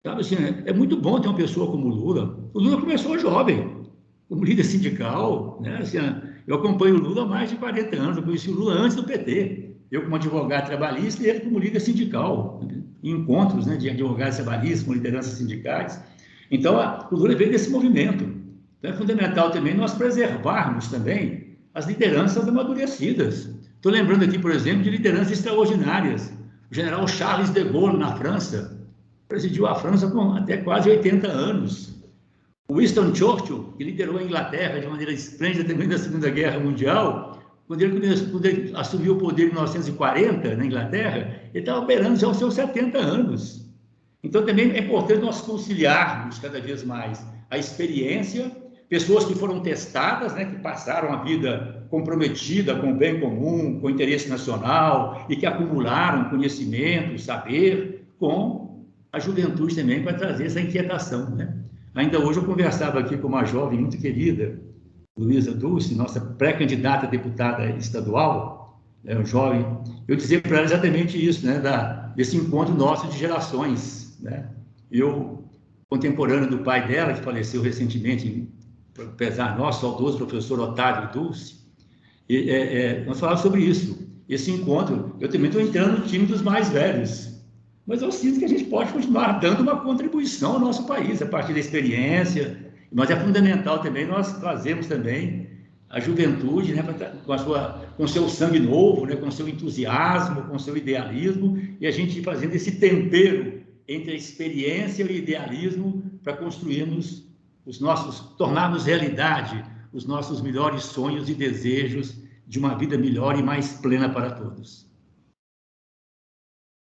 Sabe, assim, é muito bom ter uma pessoa como o Lula. O Lula começou jovem, como líder sindical, né? Assim, eu acompanho o Lula há mais de 40 anos, eu conheci o Lula antes do PT. Eu como advogado trabalhista e ele como líder sindical, né? Em encontros, né, de advogados trabalhistas com lideranças sindicais. Então, o Lula veio desse movimento. Então, é fundamental também nós preservarmos também as lideranças amadurecidas. Estou lembrando aqui, por exemplo, de lideranças extraordinárias. O general Charles de Gaulle, na França, presidiu a França com até quase 80 anos. O Winston Churchill, que liderou a Inglaterra de maneira esplêndida também na Segunda Guerra Mundial, quando ele assumiu o poder em 1940, na Inglaterra, ele estava operando já aos seus 70 anos. Então, também é importante nós conciliarmos cada vez mais a experiência, pessoas que foram testadas, né, que passaram a vida comprometida com o bem comum, com o interesse nacional e que acumularam conhecimento, saber, com a juventude também para trazer essa inquietação, né? Ainda hoje eu conversava aqui com uma jovem muito querida, Luísa Dulce, nossa pré-candidata a deputada estadual, né, jovem, eu dizia para ela exatamente isso, né, desse encontro nosso de gerações, né? Eu, contemporâneo do pai dela, que faleceu recentemente, apesar nosso saudoso professor Otávio Dulce, nós falávamos sobre isso, esse encontro. Eu também estou entrando no time dos mais velhos, mas eu sinto que a gente pode continuar dando uma contribuição ao nosso país, a partir da experiência, mas é fundamental também nós trazermos também a juventude, né, com o seu sangue novo, né, com o seu entusiasmo, com o seu idealismo, e a gente ir fazendo esse tempero entre a experiência e o idealismo para construirmos tornarmos realidade os nossos melhores sonhos e desejos de uma vida melhor e mais plena para todos.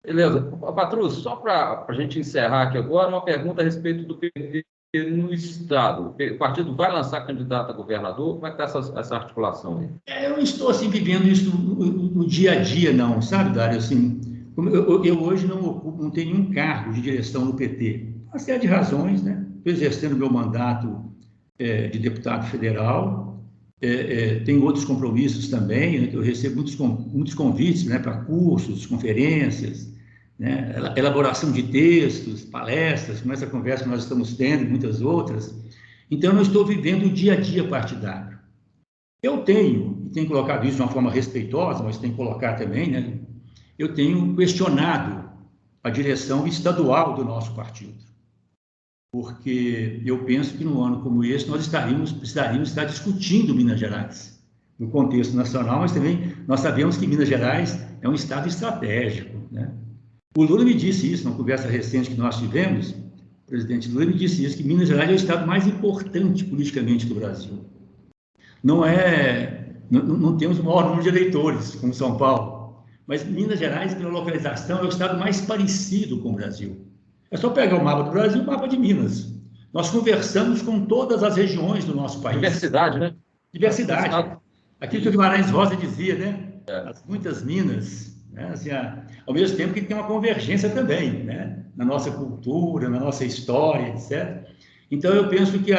Beleza. Patrus, só para a gente encerrar aqui agora, uma pergunta a respeito do PT no Estado, o partido vai lançar candidato a governador? Como é que está essa articulação aí? Eu não estou assim, vivendo isso no dia a dia, não, sabe, Dário? Assim, eu hoje não tenho nenhum cargo de direção no PT. Uma série de razões, né? Estou exercendo meu mandato de deputado federal, tenho outros compromissos também, né? Eu recebo muitos convites, né, para cursos, conferências, né? Elaboração de textos, palestras, como essa conversa que nós estamos tendo, e muitas outras. Então, eu não estou vivendo o dia a dia partidário. Eu tenho, e tenho colocado isso de uma forma respeitosa, mas tenho que colocar também, né? Eu tenho questionado a direção estadual do nosso partido, porque eu penso que num ano como esse nós precisaríamos estar discutindo Minas Gerais, no contexto nacional, mas também nós sabemos que Minas Gerais é um estado estratégico, né? O Lula me disse isso numa conversa recente que nós tivemos, o presidente Lula me disse isso, que Minas Gerais é o estado mais importante politicamente do Brasil. Não temos o maior número de eleitores, como São Paulo, mas Minas Gerais, pela localização, é o estado mais parecido com o Brasil. É só pegar o mapa do Brasil e o mapa de Minas. Nós conversamos com todas as regiões do nosso país. Diversidade, né? Diversidade. Aquilo que o Guimarães Rosa dizia, né? As muitas Minas, né? Assim, ao mesmo tempo que tem uma convergência também, né? Na nossa cultura, na nossa história, etc. Então, eu penso que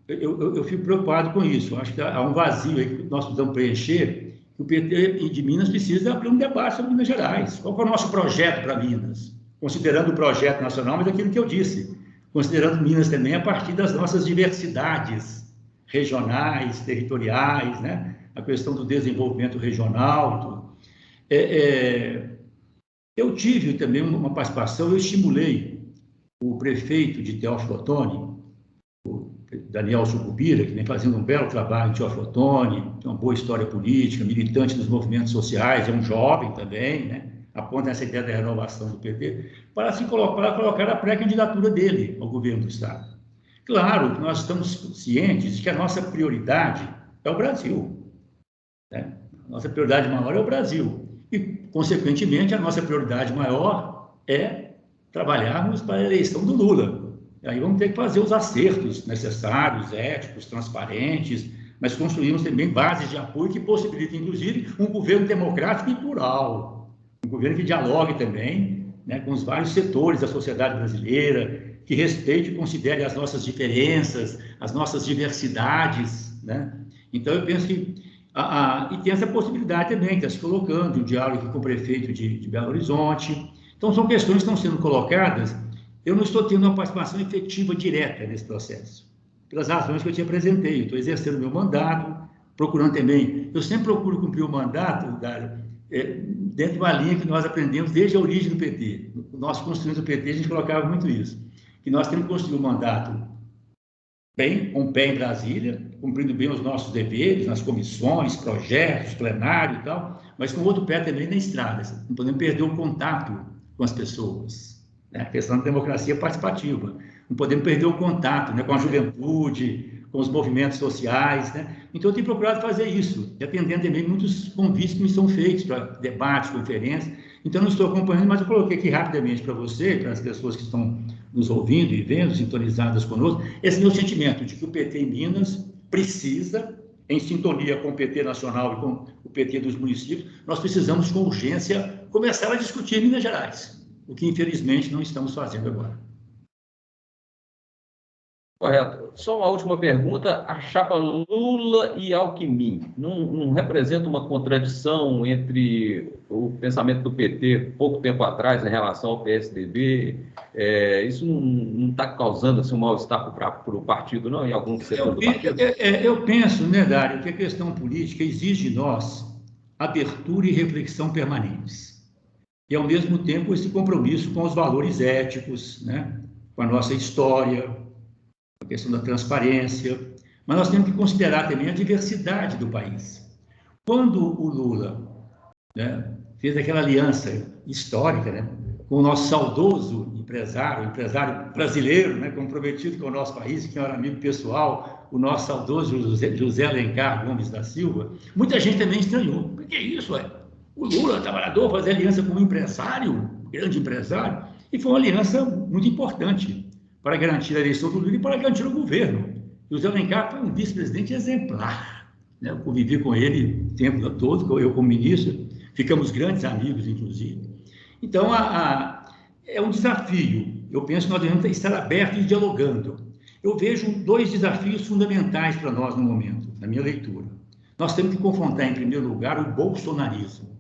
eu fico preocupado com isso. Eu acho que há um vazio aí que nós precisamos preencher, que o PT de Minas precisa abrir um debate sobre Minas Gerais. Qual é o nosso projeto para Minas? Considerando o projeto nacional, mas aquilo que eu disse, considerando Minas também a partir das nossas diversidades regionais, territoriais, né? A questão do desenvolvimento regional. Eu tive também uma participação, eu estimulei o prefeito de Teófilo Otoni, o Daniel Sucupira, que vem fazendo um belo trabalho em Teófilo Otoni, tem uma boa história política, militante dos movimentos sociais, é um jovem também, né? Aponta essa ideia da renovação do PT, para colocar a pré-candidatura dele ao governo do Estado. Claro que nós estamos cientes de que a nossa prioridade é o Brasil, né? A nossa prioridade maior é o Brasil. E, consequentemente, a nossa prioridade maior é trabalharmos para a eleição do Lula. E aí vamos ter que fazer os acertos necessários, éticos, transparentes, mas construímos também bases de apoio que possibilitem, inclusive, um governo democrático e plural. Um governo que dialogue também, né, com os vários setores da sociedade brasileira, que respeite e considere as nossas diferenças, as nossas diversidades, né? Então, eu penso que... e tem essa possibilidade também, que está se colocando, um diálogo com o prefeito de Belo Horizonte. Então, são questões que estão sendo colocadas. Eu não estou tendo uma participação efetiva direta nesse processo, pelas razões que eu te apresentei. Eu estou exercendo o meu mandato, procurando também... Eu sempre procuro cumprir o mandato, Dário, dentro de uma linha que nós aprendemos desde a origem do PT. Nós construímos o PT, a gente colocava muito isso, que nós temos que construir um mandato bem, com o pé em Brasília, cumprindo bem os nossos deveres, nas comissões, projetos, plenário e tal, mas com outro pé também na estrada. Não podemos perder o contato com as pessoas, né? A questão da democracia participativa. Não podemos perder o contato, né, com a juventude, com os movimentos sociais, né? Então, eu tenho procurado fazer isso, e atendendo também muitos convites que me são feitos para debates, conferências. Então, não estou acompanhando, mas eu coloquei aqui rapidamente para você, para as pessoas que estão nos ouvindo e vendo, sintonizadas conosco, esse meu sentimento de que o PT em Minas precisa, em sintonia com o PT nacional e com o PT dos municípios, nós precisamos, com urgência, começar a discutir Minas Gerais, o que, infelizmente, não estamos fazendo agora. Correto. Só uma última pergunta. A chapa Lula e Alckmin não representa uma contradição entre o pensamento do PT pouco tempo atrás em relação ao PSDB? Isso não está causando assim, um mal-estar para o partido, não? Em algum setor do partido? Eu penso, né, Dário, que a questão política exige de nós abertura e reflexão permanentes. E, ao mesmo tempo, esse compromisso com os valores éticos, né, com a nossa história, a questão da transparência, mas nós temos que considerar também a diversidade do país. Quando o Lula, né, fez aquela aliança histórica, né, com o nosso saudoso empresário brasileiro, né, comprometido com o nosso país, que era amigo pessoal, o nosso saudoso José Alencar Gomes da Silva, muita gente também estranhou. O que é isso, ué? O Lula, trabalhador, fazer aliança com um empresário, grande empresário, e foi uma aliança muito importante, para garantir a eleição do Lula e para garantir o governo. E o Zé Alencar foi um vice-presidente exemplar, né? Eu convivi com ele o tempo todo, eu como ministro, ficamos grandes amigos, inclusive. Então, é um desafio. Eu penso que nós devemos estar abertos e dialogando. Eu vejo 2 desafios fundamentais para nós no momento, na minha leitura. Nós temos que confrontar, em primeiro lugar, o bolsonarismo.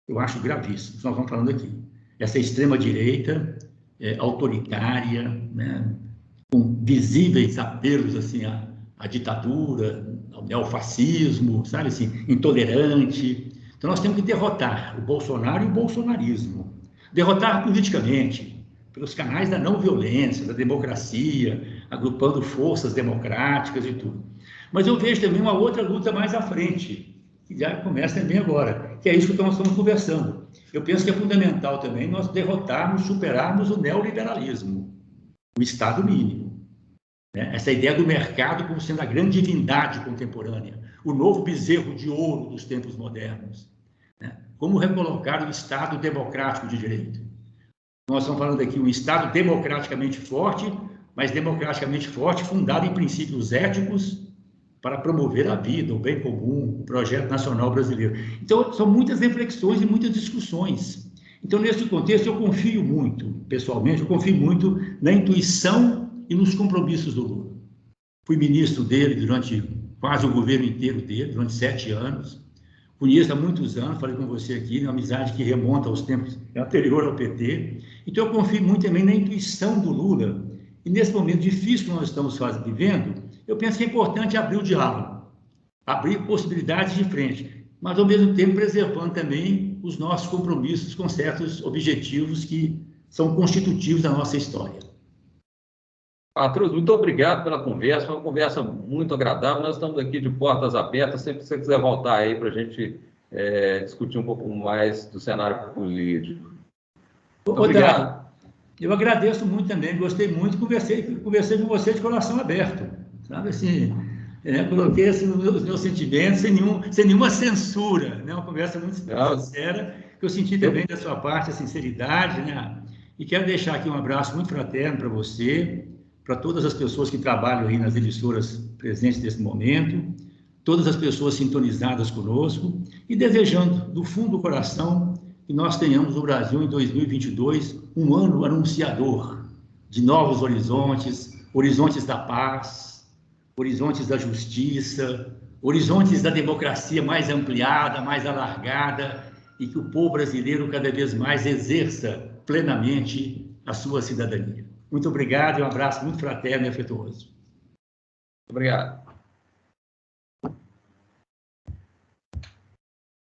Eu acho gravíssimo, nós estamos falando aqui. Essa extrema-direita, autoritária, né, com visíveis apelos assim, à ditadura, ao neofascismo, sabe assim, intolerante. Então, nós temos que derrotar o Bolsonaro e o bolsonarismo. Derrotar politicamente, pelos canais da não violência, da democracia, agrupando forças democráticas e tudo. Mas eu vejo também uma outra luta mais à frente, que já começa também agora, que é isso que nós estamos conversando. Eu penso que é fundamental também nós derrotarmos, superarmos o neoliberalismo, o Estado mínimo. Né? Essa ideia do mercado como sendo a grande divindade contemporânea, o novo bezerro de ouro dos tempos modernos. Né? Como recolocar o Estado democrático de direito. Nós estamos falando aqui de um Estado democraticamente forte, mas democraticamente forte, fundado em princípios éticos, para promover a vida, o bem comum, o projeto nacional brasileiro. Então, são muitas reflexões e muitas discussões. Então, nesse contexto, eu confio muito, pessoalmente, eu confio muito na intuição e nos compromissos do Lula. Fui ministro dele durante quase o governo inteiro dele, durante 7 anos. Conheço há muitos anos, falei com você aqui, uma amizade que remonta aos tempos anterior ao PT. Então, eu confio muito também na intuição do Lula. E nesse momento difícil que nós estamos vivendo, eu penso que é importante abrir o diálogo, abrir possibilidades de frente, mas, ao mesmo tempo, preservando também os nossos compromissos com certos objetivos que são constitutivos da nossa história. Patrus, muito obrigado pela conversa, foi uma conversa muito agradável. Nós estamos aqui de portas abertas, sempre que você quiser voltar aí para a gente discutir um pouco mais do cenário político. Muito obrigado. Eu agradeço muito também, gostei muito, conversei com você de coração aberto, sabe assim, coloquei assim, os meus sentimentos sem nenhuma censura, né? Uma conversa muito sincera, que eu senti também da sua parte a sinceridade, né? E quero deixar aqui um abraço muito fraterno para você, para todas as pessoas que trabalham aí nas emissoras presentes nesse momento, todas as pessoas sintonizadas conosco, e desejando do fundo do coração que nós tenhamos no Brasil, em 2022, um ano anunciador de novos horizontes, horizontes da paz, horizontes da justiça, horizontes da democracia mais ampliada, mais alargada, e que o povo brasileiro cada vez mais exerça plenamente a sua cidadania. Muito obrigado e um abraço muito fraterno e afetuoso. Obrigado.